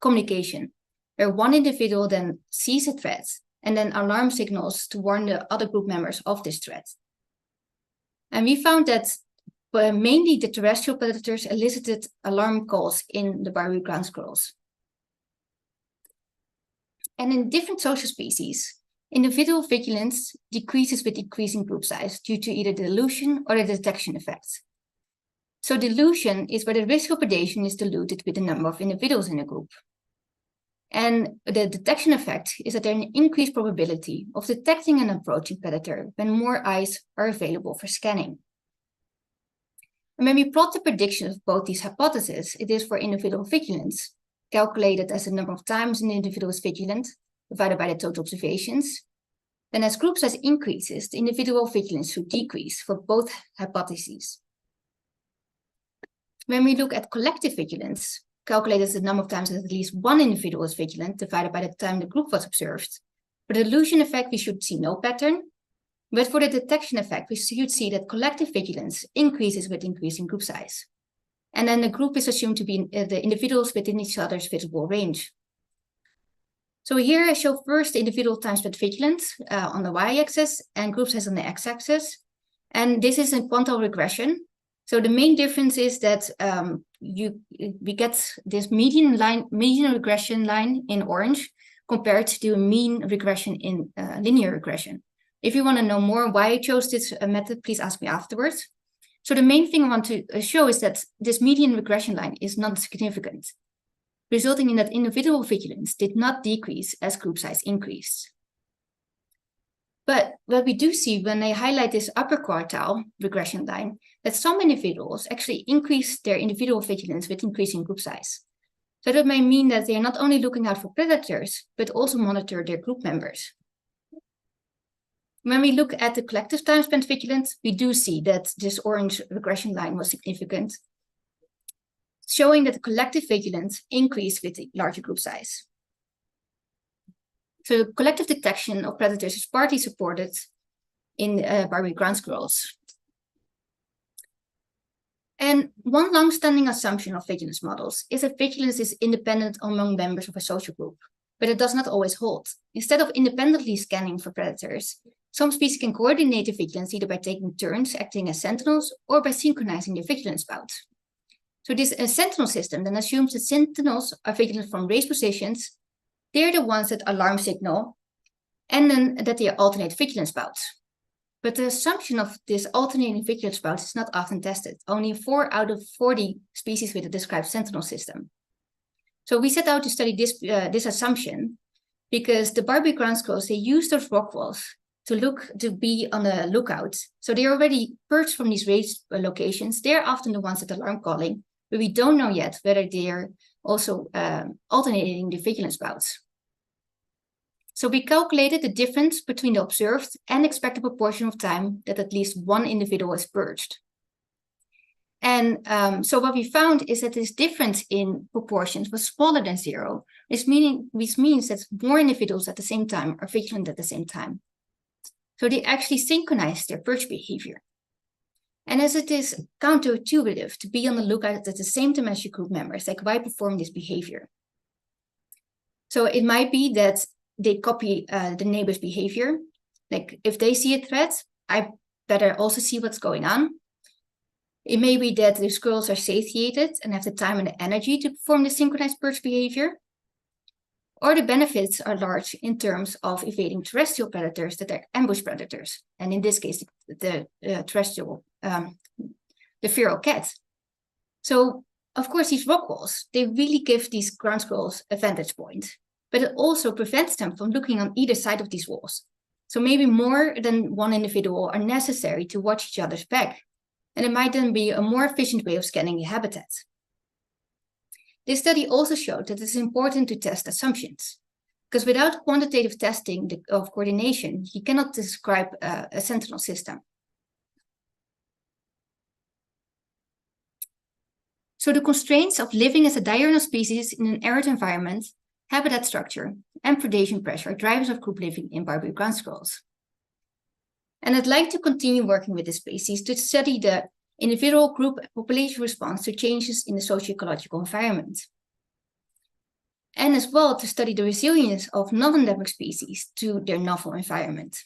communication, where one individual then sees a threat and then alarm signals to warn the other group members of this threat. And we found that mainly the terrestrial predators elicited alarm calls in the Barbary ground squirrels. And in different social species, individual vigilance decreases with decreasing group size due to either dilution or the detection effect. So dilution is where the risk of predation is diluted with the number of individuals in a group. And the detection effect is that there's an increased probability of detecting an approaching predator when more eyes are available for scanning. And when we plot the prediction of both these hypotheses, it is for individual vigilance, calculated as the number of times an individual is vigilant, divided by the total observations. Then as group size increases, the individual vigilance should decrease for both hypotheses. When we look at collective vigilance, calculated as the number of times that at least one individual is vigilant, divided by the time the group was observed. For the dilution effect, we should see no pattern. But for the detection effect, we should see that collective vigilance increases with increasing group size. And then the group is assumed to be the individuals within each other's visible range. So here I show first the individual time spent vigilance on the y-axis and group size on the x-axis. And this is a quantile regression. So the main difference is that we get this median regression line in orange compared to a mean regression in linear regression. If you want to know more why I chose this method, please ask me afterwards. So the main thing I want to show is that this median regression line is not significant, resulting in that individual vigilance did not decrease as group size increased. But what we do see when I highlight this upper quartile regression line, that some individuals actually increase their individual vigilance with increasing group size. So that may mean that they are not only looking out for predators, but also monitor their group members. When we look at the collective time spent vigilance, we do see that this orange regression line was significant, showing that the collective vigilance increased with the larger group size. So the collective detection of predators is partly supported in Barbary ground squirrels. And one long-standing assumption of vigilance models is that vigilance is independent among members of a social group, but it does not always hold. Instead of independently scanning for predators, some species can coordinate the vigilance either by taking turns acting as sentinels or by synchronizing their vigilance bouts. So this sentinel system then assumes that sentinels are vigilant from raised positions. They're the ones that alarm signal, and then that they alternate vigilance bouts. But the assumption of this alternating vigilance bouts is not often tested. Only 4 out of 40 species with a described sentinel system. So we set out to study this assumption because the Barbary ground squirrels, they use those rock walls to be on the lookout. So they're already perched from these raised locations. They're often the ones at alarm calling, but we don't know yet whether they're also alternating the vigilance bouts. So we calculated the difference between the observed and expected proportion of time that at least one individual is perched. And so what we found is that this difference in proportions was smaller than 0, which means that more individuals at the same time are vigilant at the same time. So they actually synchronize their perch behavior. And as it is counterintuitive to be on the lookout at the same time as your group members, like why perform this behavior? So it might be that they copy the neighbor's behavior. Like if they see a threat, I better also see what's going on. It may be that the squirrels are satiated and have the time and the energy to perform the synchronized perch behavior. Or the benefits are large in terms of evading terrestrial predators that are ambush predators. And in this case, the terrestrial, the feral cat. So, of course, these rock walls, they really give these ground squirrels a vantage point, but it also prevents them from looking on either side of these walls. So maybe more than one individual are necessary to watch each other's back. And it might then be a more efficient way of scanning the habitat. This study also showed that it's important to test assumptions, because without quantitative testing of coordination, you cannot describe a sentinel system. So the constraints of living as a diurnal species in an arid environment, habitat structure, and predation pressure are drivers of group living in Barbary ground squirrels. And I'd like to continue working with this species to study the individual group population response to changes in the socioecological environment. And as well to study the resilience of non-endemic species to their novel environment.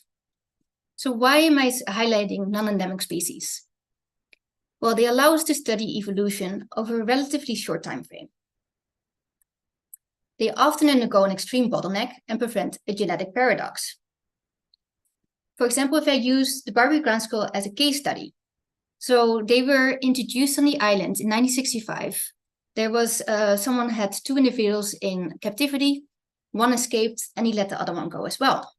So why am I highlighting non-endemic species? Well, they allow us to study evolution over a relatively short time frame. They often undergo an extreme bottleneck and prevent a genetic paradox. For example, if I use the Barbary ground squirrel as a case study. So they were introduced on the island in 1965. There was someone had 2 individuals in captivity, one escaped, and he let the other one go as well.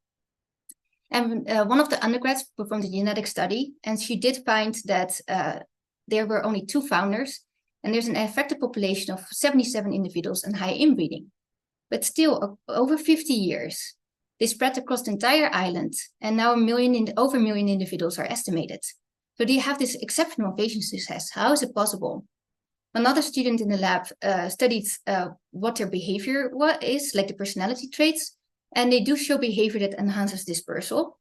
And one of the undergrads performed a genetic study, and she did find that there were only 2 founders, and there's an affected population of 77 individuals and high inbreeding. But still, over 50 years, they spread across the entire island, and now over a million individuals are estimated. So they have this exceptional patient success. How is it possible? Another student in the lab studied what their behavior is, like the personality traits, and they do show behavior that enhances dispersal.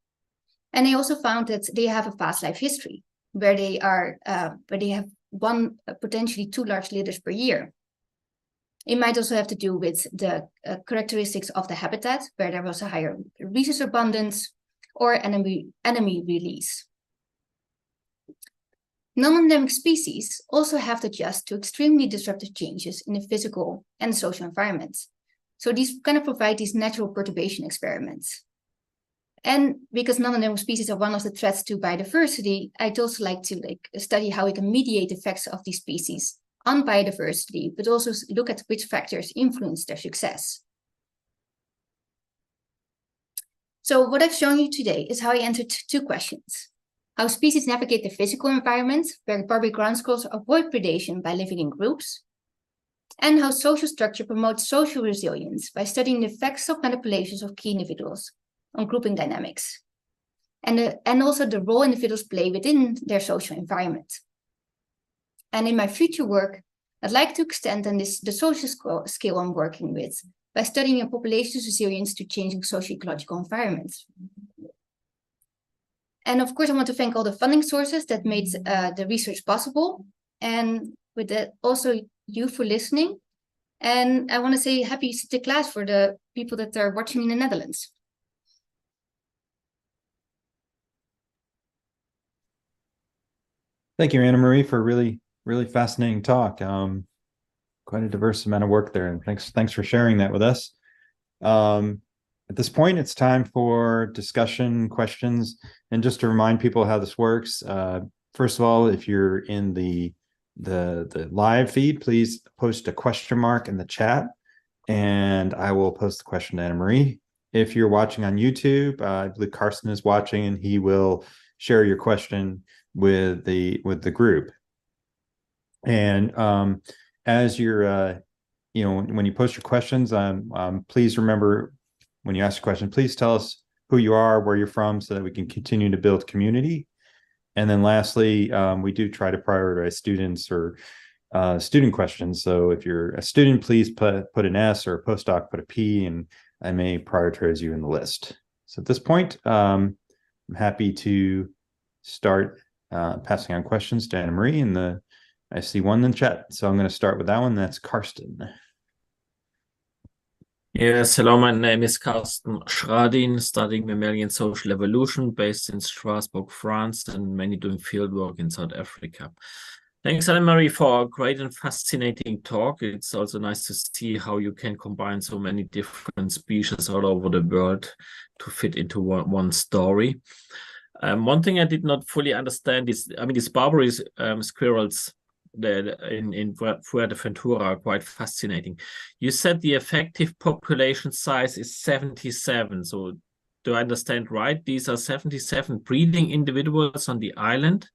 And they also found that they have a past life history where they have potentially 2 large litters per year. It might also have to do with the characteristics of the habitat, where there was a higher resource abundance or enemy release. Non-endemic species also have to adjust to extremely disruptive changes in the physical and social environment. So these kind of provide these natural perturbation experiments. And because non-endemic species are one of the threats to biodiversity, I'd also like to study how we can mediate the effects of these species on biodiversity, but also look at which factors influence their success. So what I've shown you today is how I answered 2 questions. How species navigate the physical environment, where Barbary ground squirrels avoid predation by living in groups, and how social structure promotes social resilience by studying the effects of manipulations of key individuals on grouping dynamics, and also the role individuals play within their social environment. And in my future work, I'd like to extend on the social skill I'm working with by studying a population's resilience to changing socio-ecological environments. And of course, I want to thank all the funding sources that made the research possible. And with that, also you for listening. And I want to say happy Sinterklaas for the people that are watching in the Netherlands. Thank you, Annemarie, for a really fascinating talk. Quite a diverse amount of work there, and thanks for sharing that with us. At this point, it's time for discussion, questions, and just to remind people how this works. First of all, if you're in the live feed, please post a question mark in the chat, and I will post the question to Annemarie. If you're watching on YouTube, I believe Carsten is watching, and he will share your question with the group. And as you're, when you post your questions, please remember, when you ask a question, please tell us who you are, where you're from, so that we can continue to build community. And then lastly, we do try to prioritize students or student questions. So if you're a student, please put an S, or a postdoc, put a P, and I may prioritize you in the list. So at this point, I'm happy to start passing on questions to Annemarie, and I see one in the chat. So I'm going to start with that one. That's Carsten. Yes, hello, my name is Carsten Schradin, studying mammalian social evolution, based in Strasbourg, France, and mainly doing fieldwork in South Africa. Thanks, Annemarie, for a great and fascinating talk. It's also nice to see how you can combine so many different species all over the world to fit into one story. One thing I did not fully understand is, these Barbary squirrels in Fuerteventura are quite fascinating. You said the effective population size is 77. So do I understand right? These are 77 breeding individuals on the island,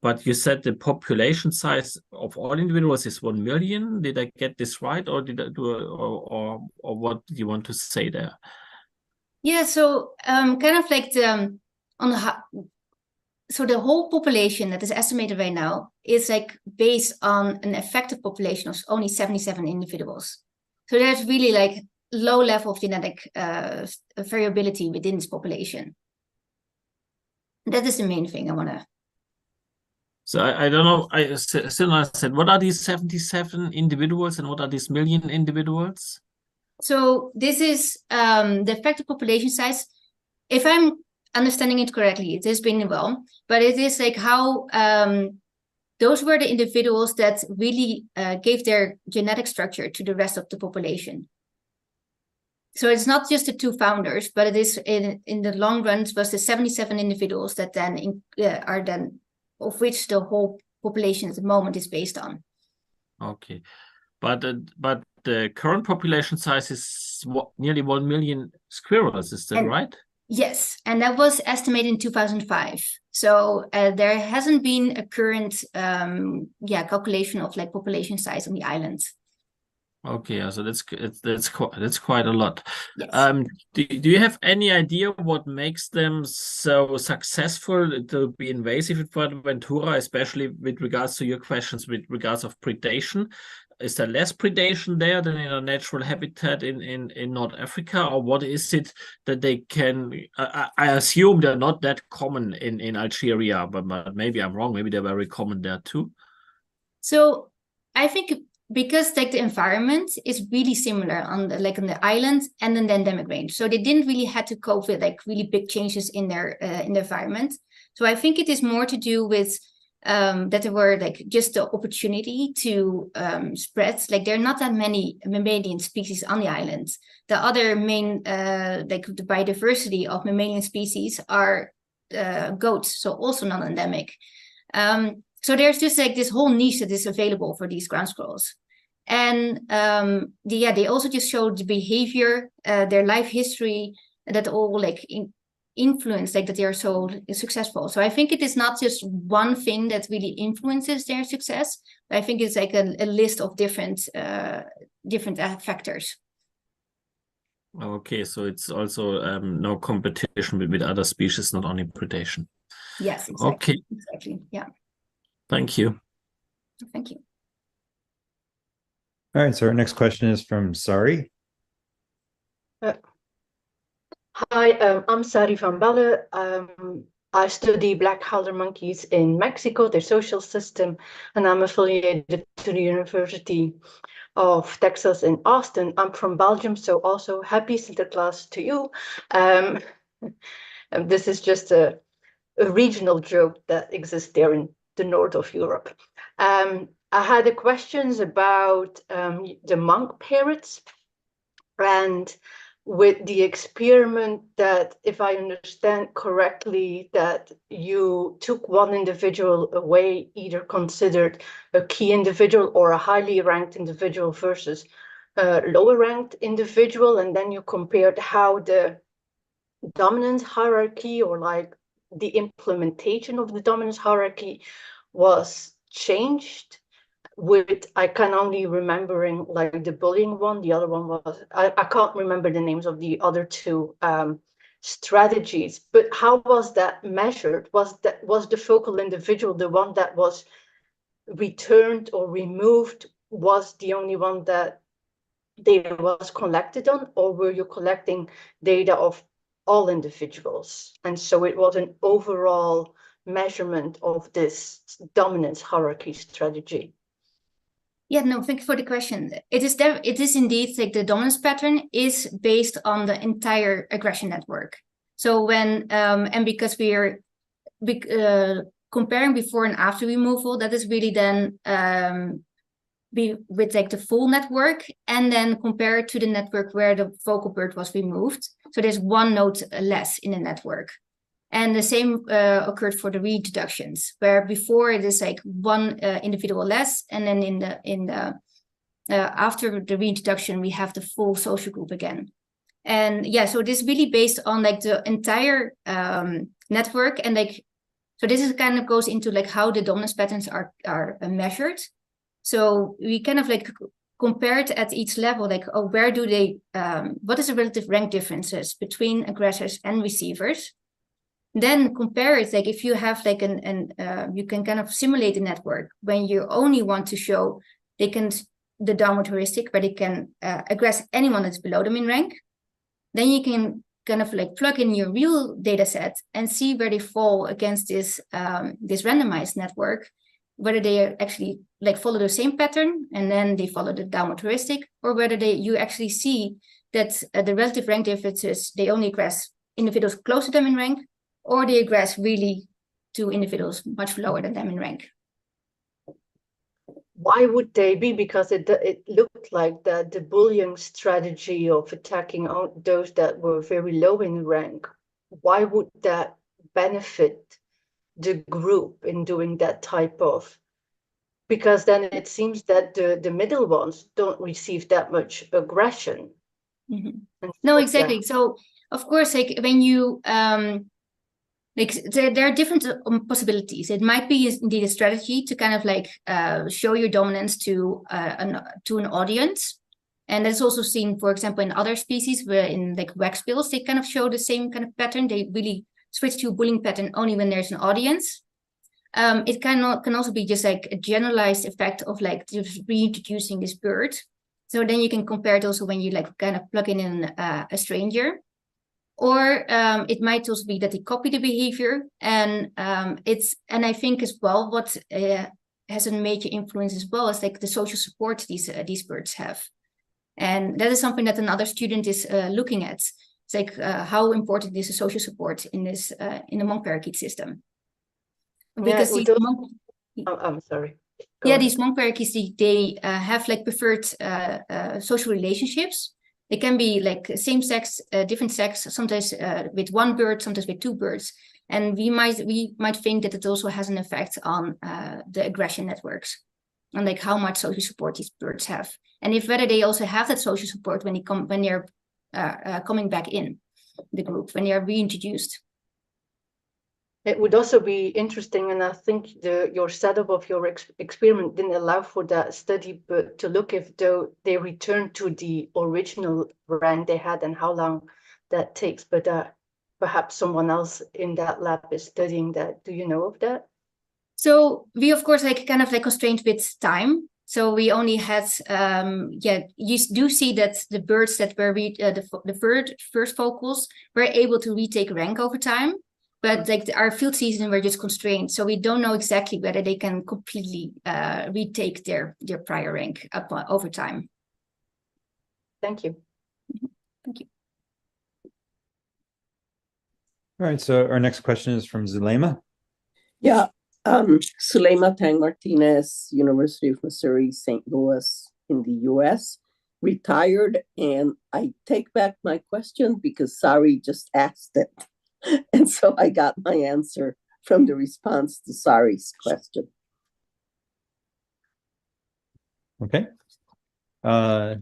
but you said the population size of all individuals is 1 million. Did I get this right, or did I do, or what do you want to say there? Yeah, so kind of like so the whole population that is estimated right now is like based on an effective population of only 77 individuals. So there's really like low level of genetic variability within this population. That is the main thing I want to. So I don't know, I still not said, what are these 77 individuals and what are these million individuals? So this is the effective population size. If I'm understanding it correctly, it has been well, but it is like how those were the individuals that really gave their genetic structure to the rest of the population. So it's not just the two founders, but it is in the long run, it was the 77 individuals that then are then, of which the whole population at the moment is based on. Okay, but the current population size is nearly 1 million squirrels. Is that right? Yes, and that was estimated in 2005. So there hasn't been a current calculation of like population size on the island. Okay, so that's quite a lot. Yes. Do you have any idea what makes them so successful to be invasive in Fuerteventura, especially with regards to your questions with regards of predation? Is there less predation there than in a natural habitat in North Africa, or what is it that they can? I assume they're not that common in Algeria, but maybe I'm wrong. Maybe they're very common there too. So I think because like the environment is really similar on the island and in the endemic range, so they didn't really had to cope with like really big changes in their in the environment. So I think it is more to do with that there were like just the opportunity to spread. Like there are not that many mammalian species on the island. The other main like the biodiversity of mammalian species are goats, so also non-endemic. So there's just like this whole niche that is available for these ground squirrels. And they also just showed the behavior, their life history, that all like influence like that they are so successful. So I think it is not just one thing that really influences their success, but I think it's like a list of different factors. Okay, so it's also no competition with other species, not only predation. Yes, exactly. Okay. Exactly. Yeah. Thank you. Thank you. All right, so our next question is from Sari. Hi, I'm Sari van Belle. I study black howler monkeys in Mexico, their social system, and I'm affiliated to the University of Texas in Austin. I'm from Belgium, so also happy Sinterklaas to you. And this is just a regional joke that exists there in the north of Europe. I had questions about the monk parrots, and with the experiment that, if I understand correctly, that you took one individual away, either considered a key individual or a highly ranked individual versus a lower ranked individual, and then you compared how the dominance hierarchy or like the implementation of the dominance hierarchy was changed. With, I can only remembering like the bullying one, the other one was, I can't remember the names of the other two strategies, but how was that measured? Was the focal individual the one that was returned or removed, was the only one that data was collected on, or were you collecting data of all individuals? And so it was an overall measurement of this dominance hierarchy strategy. Yeah, no, thank you for the question. It is indeed like the dominance pattern is based on the entire aggression network. So when and because we are comparing before and after removal, that is really then with like the full network, and then compared to the network where the focal bird was removed. So there's one node less in the network. And the same occurred for the reintroductions, where before it is like one individual less, and then in the after the reintroduction we have the full social group again. And yeah, so this is really based on like the entire network, and like so this is kind of goes into like how the dominance patterns are measured. So we kind of like compared at each level, like where do they what is the relative rank differences between aggressors and receivers. Then compare it, like if you have like you can kind of simulate a network when you only want to show the downward heuristic, where they can aggress anyone that's below them in rank. Then you can kind of like plug in your real data set and see where they fall against this randomized network, whether they actually like follow the same pattern and then they follow the downward heuristic, or whether you actually see that the relative rank differences, they only aggress individuals close to them in rank, or they aggress really to individuals much lower than them in rank. why would they be? Because it looked like the bullying strategy of attacking those that were very low in rank, why would that benefit the group in doing that type of, because then it seems that the middle ones don't receive that much aggression. No, exactly. So of course, like when you like there are different possibilities. It might be indeed a strategy to kind of like show your dominance to an audience, and that's also seen, for example, in other species where in like wax bills they kind of show the same kind of pattern. They really switch to a bullying pattern only when there's an audience. It can also be just like a generalized effect of like just reintroducing this bird. So then you can compare it also when you like kind of plug in a stranger. Or it might also be that they copy the behavior, and I think as well what has a major influence as well is like the social support these birds have, and that is something that another student is looking at. It's like how important is the social support in this in the monk parakeet system, because I'm sorry. These monk parakeets they have like preferred social relationships. They can be like same sex, different sex, sometimes with one bird, sometimes with two birds. And we might think that it also has an effect on the aggression networks and like how much social support these birds have. And if whether they also have that social support when they're coming back in the group, when they are reintroduced. It would also be interesting, and I think your setup of your experiment didn't allow for that study, but to look if they return to the original rank they had and how long that takes. But perhaps someone else in that lab is studying that. Do you know of that? So we, of course, like kind of like constrained with time. So we only had, you do see that the birds that were the first focals were able to retake rank over time. But like our field season were just constrained, so we don't know exactly whether they can completely retake their prior rank up over time. Thank you. Thank you. All right, so our next question is from Zulema. Yeah, Zulema Tang Martinez, University of Missouri, St. Louis in the US, retired, and I take back my question because Sari just asked it. And so I got my answer from the response to Sari's question. Okay. All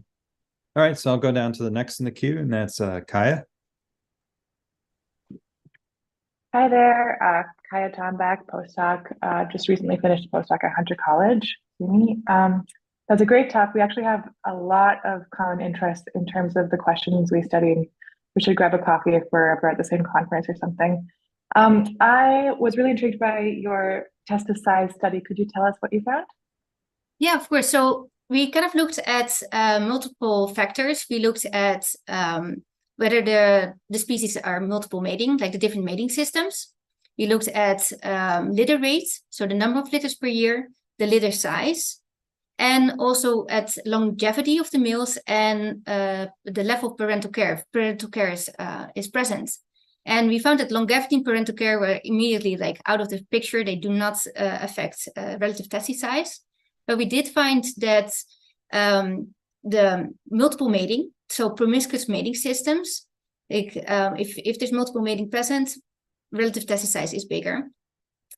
right, so I'll go down to the next in the queue, and that's Kaya. Hi there, Kaya Tomback, postdoc. Just recently finished a postdoc at Hunter College. That's a great talk. We actually have a lot of common interest in terms of the questions we studied. We should grab a coffee if we're ever at the same conference or something. I was really intrigued by your test of size study. Could you tell us what you found? Yeah, of course. So we kind of looked at multiple factors. We looked at whether the species are multiple mating, like the different mating systems. We looked at litter rate, so the number of litters per year, the litter size, and also at longevity of the males and the level of parental care. Parental care is present. And we found that longevity and parental care were immediately like out of the picture. They do not affect relative testis size. But we did find that the multiple mating, so promiscuous mating systems, like if there's multiple mating present, relative testis size is bigger.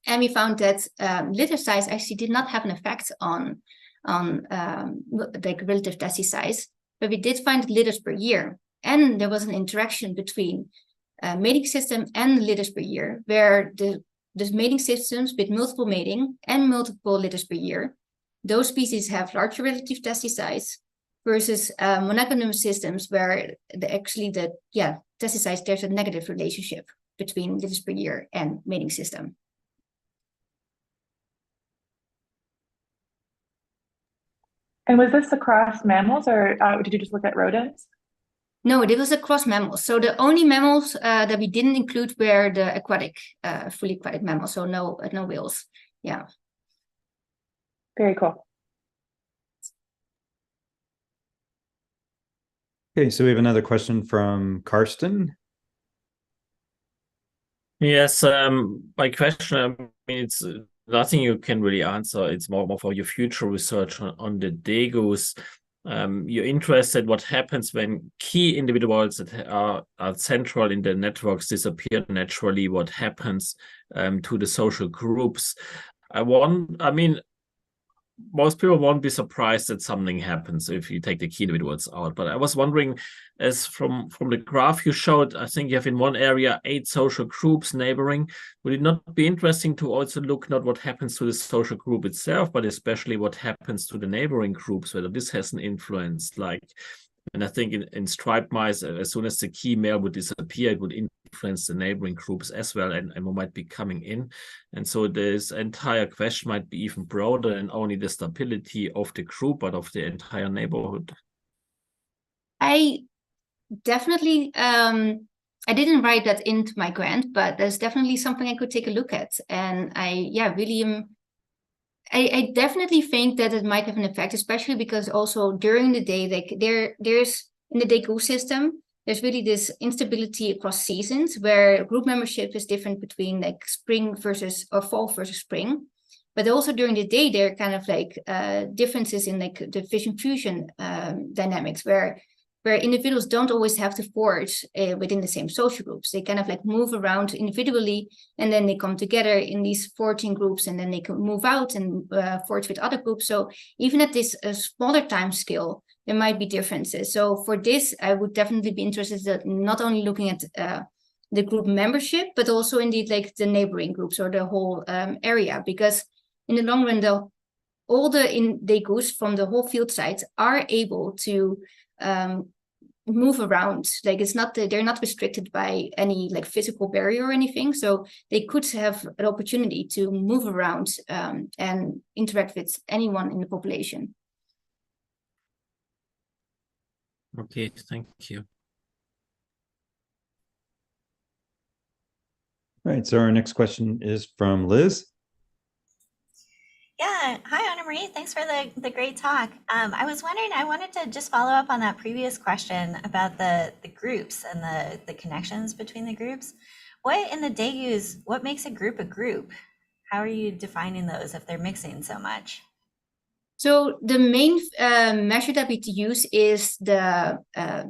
And we found that litter size actually did not have an effect on like relative testis size, but we did find litters per year, and there was an interaction between mating system and litters per year, where the mating systems with multiple mating and multiple litters per year, those species have larger relative testis size versus monogamous systems where the testis size, there's a negative relationship between litters per year and mating system. And was this across mammals, or did you just look at rodents? No, it was across mammals. So the only mammals that we didn't include were the aquatic, fully aquatic mammals. So no whales. Yeah. Very cool. Okay, so we have another question from Karsten. Yes, my question, it's nothing you can really answer. It's more for your future research on the degus. You're interested what happens when key individuals that are central in the networks disappear naturally, what happens to the social groups. I mean, most people won't be surprised that something happens if you take the key individuals out. But I was wondering, as from the graph you showed, I think you have in one area 8 social groups neighboring. Would it not be interesting to also look not what happens to the social group itself, but especially what happens to the neighboring groups, whether this has an influence? Like, and I think in striped mice, as soon as the key male would disappear, it would influence the neighboring groups as well, and more might be coming in. And so this entire question might be even broader than only the stability of the group, but of the entire neighborhood. I definitely, I didn't write that into my grant, but there's definitely something I could take a look at. And I really am. I definitely think that it might have an effect, especially because also during the day, like there's in the Deku system, there's really this instability across seasons where group membership is different between like spring versus or fall versus spring. But also during the day, there are kind of like differences in like the fission fusion dynamics where individuals don't always have to forage within the same social groups. They kind of like move around individually, and then they come together in these foraging groups, and then they can move out and forage with other groups. So even at this smaller time scale, there might be differences. So for this, I would definitely be interested in not only looking at the group membership, but also indeed like the neighboring groups or the whole area, because in the long run, all the degus from the whole field sites are able to move around. Like it's not they're not restricted by any like physical barrier or anything, so they could have an opportunity to move around and interact with anyone in the population. Okay, thank you. All right, so our next question is from Liz. Yeah, hi Annemarie. Thanks for the great talk. I was wondering, I wanted to just follow up on that previous question about the groups and the connections between the groups. What in the degus, what makes a group? How are you defining those if they're mixing so much? So the main measure that we use is the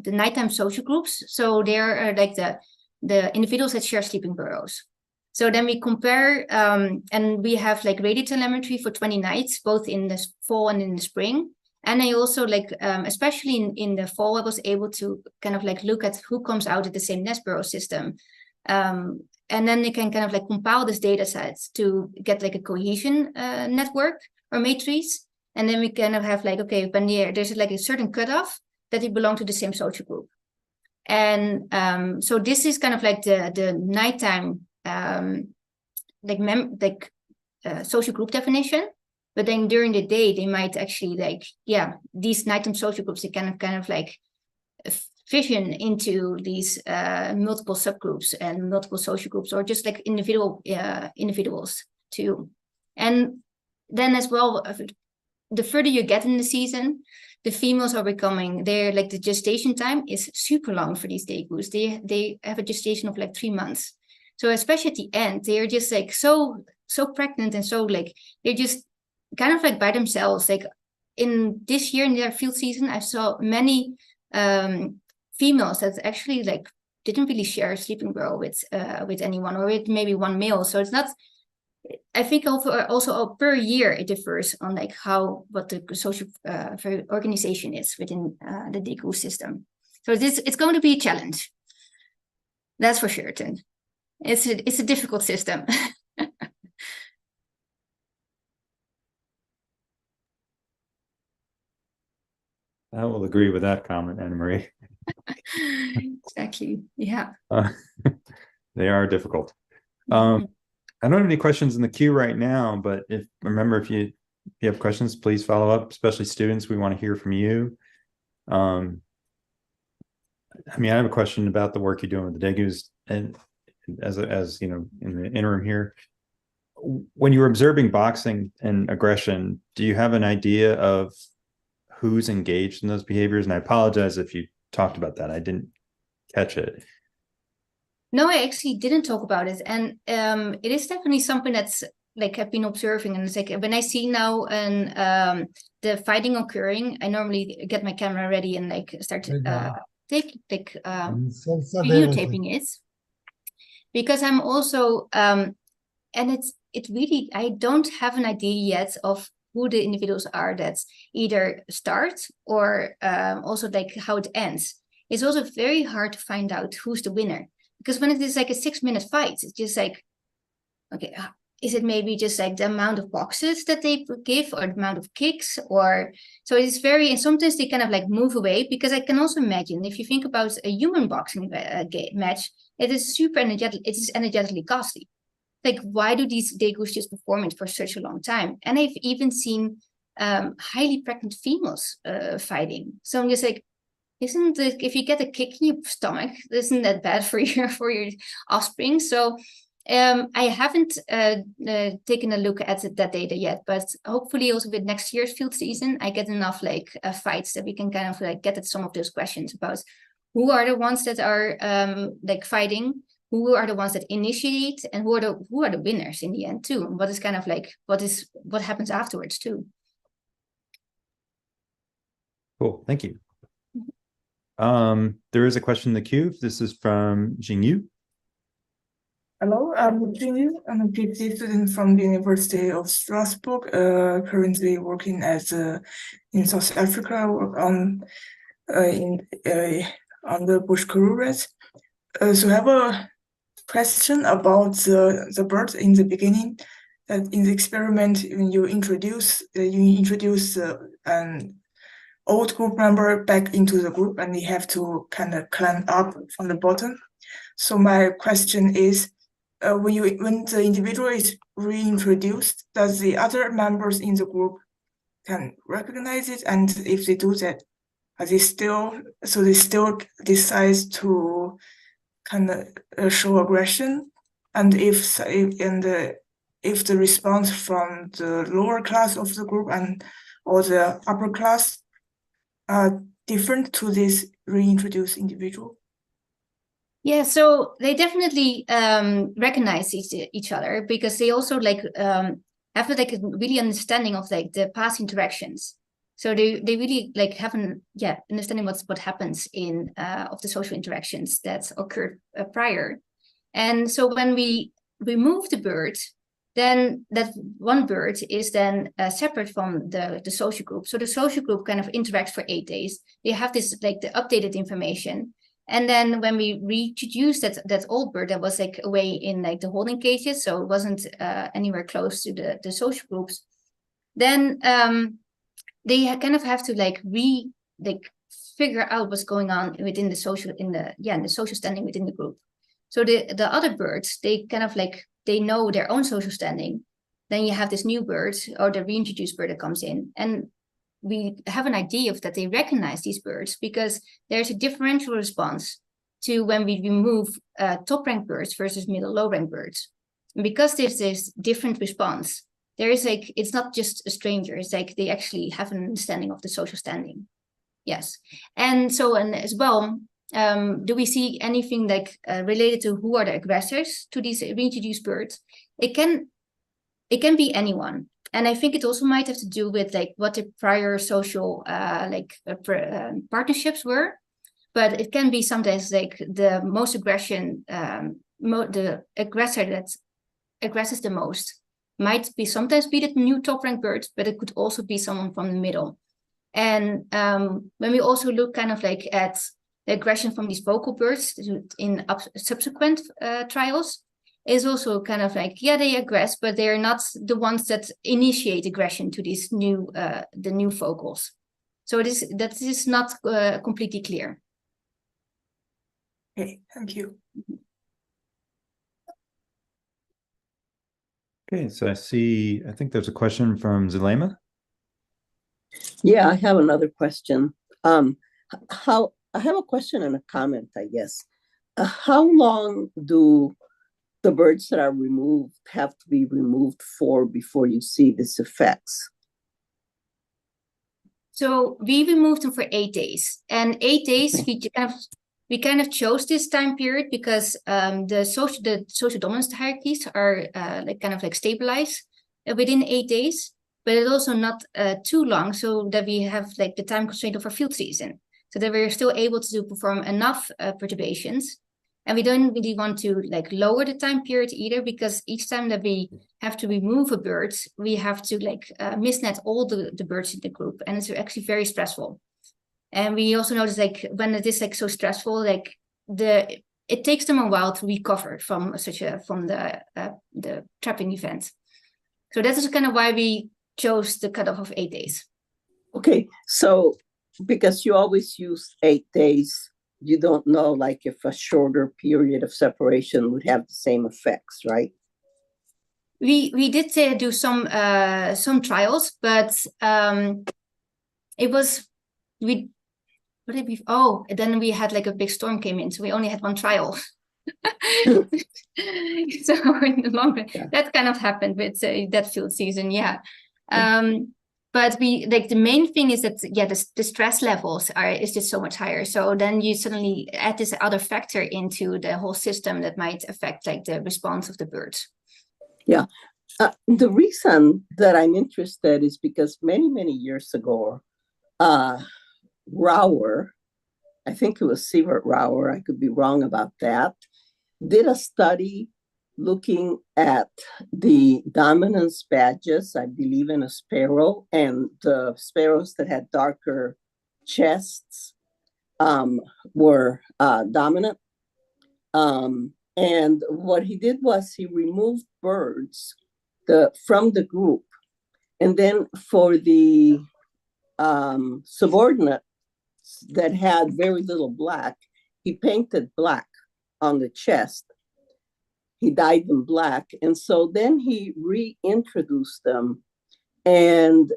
nighttime social groups. So they're like the individuals that share sleeping burrows. So then we compare, and we have like radio telemetry for 20 nights, both in the fall and in the spring. And I also like, especially in the fall, I was able to kind of like look at who comes out of the same nest burrow system. And then they can kind of like compile this data sets to get like a cohesion network or matrix. And then we kind of have like, okay, when there's like a certain cutoff that they belong to the same social group. And so this is kind of like the nighttime social group definition, but then during the day they might actually like these nighttime social groups, they kind of like fission into these multiple subgroups and multiple social groups, or just like individuals too. And then as well, the further you get in the season, the females are becoming, they're like the gestation time is super long for these degus. They have a gestation of like 3 months. So especially at the end, they're just like so pregnant and so like they're just kind of like by themselves. Like in this year in their field season, I saw many females that actually like didn't really share a sleeping burrow with anyone, or with maybe one male. So it's not. I think also per year it differs on like what the social organization is within the degu system. So it's going to be a challenge. That's for sure, Tim. It's a difficult system. I will agree with that comment, Annemarie. Exactly. Yeah. They are difficult. I don't have any questions in the queue right now, but if you have questions, please follow up, especially students. We want to hear from you. I have a question about the work you're doing with the degus, and as you know, in the interim here, when you're observing boxing and aggression, do you have an idea of who's engaged in those behaviors? And I apologize if you talked about that. I didn't catch it. No, I actually didn't talk about it. And it is definitely something that's, like have been observing, and it's like when I see now the fighting occurring, I normally get my camera ready and like start videotaping it, because I'm also and it really, I don't have an idea yet of who the individuals are that either start or also like how it ends. It's also very hard to find out who's the winner, because when it is like a 6-minute fight, it's just like, okay, is it maybe just like the amount of boxes that they give or the amount of kicks? Or so it's very, and sometimes they kind of like move away, because I can also imagine if you think about a human boxing match, it is super energetic, it is energetically costly. Like, why do these dagus just perform it for such a long time? And I've even seen highly pregnant females fighting. So I'm just like, isn't it, if you get a kick in your stomach, isn't that bad for your offspring? So I haven't taken a look at that data yet, but hopefully also with next year's field season, I get enough like fights that we can kind of like get at some of those questions about who are the ones that are like fighting, who are the ones that initiate, and who are the winners in the end too, and what is kind of like what happens afterwards too. Cool, thank you. There is a question in the queue. This is from Jingyu. Hello, I'm Jingyu. I'm a PhD student from the University of Strasbourg, currently working as in South Africa. I work on the bush karoo rats. So I have a question about the bird in the beginning. That in the experiment, when you introduce an old group member back into the group, and you have to kind of climb up from the bottom. So my question is, when the individual is reintroduced, does the other members in the group can recognize it? And if they do that, are they still decide to kind of show aggression? And if the response from the lower class of the group or the upper class are different to this reintroduced individual? Yeah, so they definitely recognize each other, because they also like have like a really understanding of like the past interactions. So they really like have an understanding what happens in of the social interactions that occurred prior. And so when we remove the bird, then that one bird is then separate from the social group. So the social group kind of interacts for 8 days. They have this like the updated information. And then when we reintroduced that old bird that was like away in like the holding cages, so it wasn't anywhere close to the social groups, then they kind of have to like figure out what's going on within the social the social standing within the group. So the other birds, they kind of like they know their own social standing. Then you have this new bird or the reintroduced bird that comes in, and we have an idea of that they recognize these birds because there's a differential response to when we remove top ranked birds versus middle low ranked birds. And because there's this different response, there is like, it's not just a stranger, it's like they actually have an understanding of the social standing. Yes. And so, and as well, do we see anything like related to who are the aggressors to these reintroduced birds? It can be anyone. And I think it also might have to do with like what the prior social partnerships were, but it can be sometimes like the most aggression, the aggressor that aggresses the most might be sometimes be the new top ranked bird, but it could also be someone from the middle. And when we also look kind of like at the aggression from these vocal birds in subsequent trials, is also kind of like, yeah, they aggress, but they're not the ones that initiate aggression to these new, the new vocals. So that is not completely clear. Okay, thank you. Okay, so I think there's a question from Zulema. Yeah, I have another question. I have a question and a comment, I guess. How long do the birds that are removed have to be removed for before you see these effects? So we removed them for 8 days, and 8 days we kind of chose this time period because the social dominance hierarchies are like kind of like stabilized. within 8 days, but it's also not too long, so that we have like the time constraint of our field season, so that we're still able to perform enough perturbations. And we don't really want to like lower the time period either, because each time that we have to remove a bird, we have to like misnet all the birds in the group, and it's actually very stressful. And we also notice like when it is like so stressful, like it takes them a while to recover from the trapping event. So that is kind of why we chose the cutoff of 8 days. Okay, so because you always use 8 days, you don't know like if a shorter period of separation would have the same effects, right? We did do some trials, but it was then we had like a big storm came in, so we only had one trial. So in the long run, that kind of happened with that field season, yeah. But we like the main thing is that the stress levels is just so much higher. So then you suddenly add this other factor into the whole system that might affect like the response of the birds. Yeah. The reason that I'm interested is because many years ago, Rauer, I think it was Sievert Rauer, I could be wrong about that, did a study looking at the dominance badges, I believe in a sparrow, and the sparrows that had darker chests were dominant. And what he did was he removed birds from the group. And then for the subordinate that had very little black, he painted black on the chest. He dyed them black. And so then he reintroduced them. And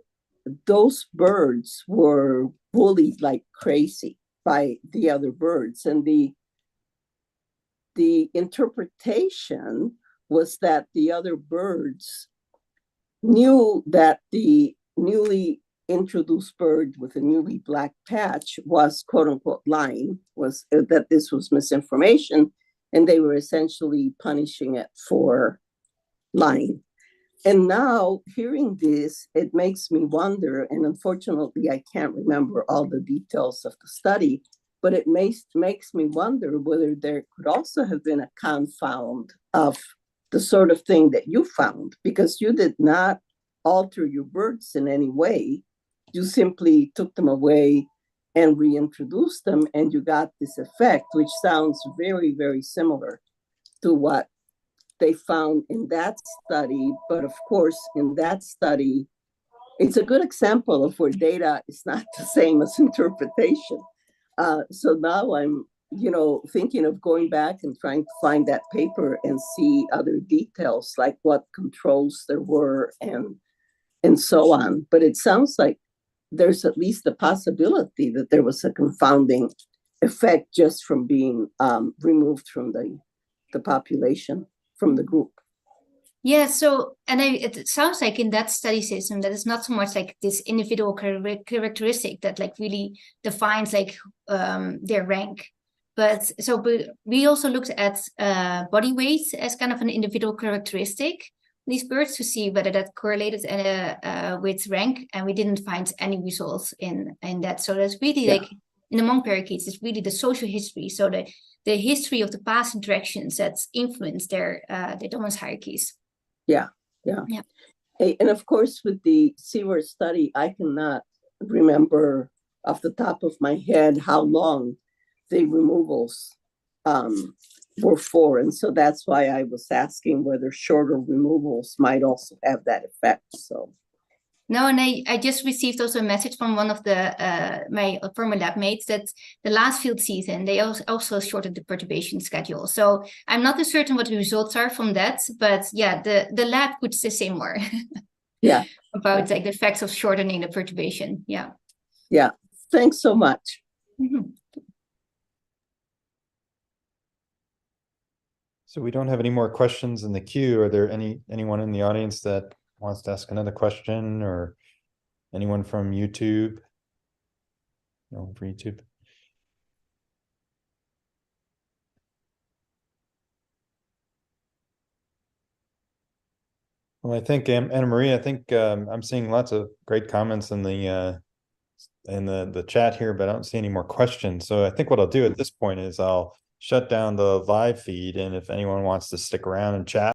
those birds were bullied like crazy by the other birds. And the interpretation was that the other birds knew that the newly introduced bird with a newly black patch was quote unquote lying, was that this was misinformation, and they were essentially punishing it for lying. And now hearing this, it makes me wonder, and unfortunately I can't remember all the details of the study, but it makes me wonder whether there could also have been a confound of the sort of thing that you found, because you did not alter your birds in any way. You simply took them away and reintroduced them, and you got this effect, which sounds very, very similar to what they found in that study. But of course, in that study, it's a good example of where data is not the same as interpretation. So now I'm, thinking of going back and trying to find that paper and see other details, like what controls there were and so on. But it sounds like there's at least the possibility that there was a confounding effect just from being removed from the population, from the group. Yeah, so, and it sounds like in that study system that it's not so much like this individual characteristic that like really defines like their rank. But we also looked at body weight as kind of an individual characteristic, these birds, to see whether that correlated with rank, and we didn't find any results in that. So that's really like in the monk parakeets, it's really the social history. So the history of the past interactions that's influenced their dominance hierarchies. Yeah. And of course, with the Sievert study, I cannot remember off the top of my head how long the removals were for. And so that's why I was asking whether shorter removals might also have that effect. So. No, and I just received also a message from one of my former lab mates that the last field season, they also shortened the perturbation schedule. So I'm not certain what the results are from that, but yeah, the lab could say more. Yeah. About like the effects of shortening the perturbation. Yeah. Yeah. Thanks so much. Mm-hmm. So we don't have any more questions in the queue. Are there anyone in the audience that wants to ask another question, or anyone from YouTube? No, for YouTube. Well, I think Annemarie, I think I'm seeing lots of great comments in the chat here, but I don't see any more questions. So I think what I'll do at this point is I'll shut down the live feed, and if anyone wants to stick around and chat.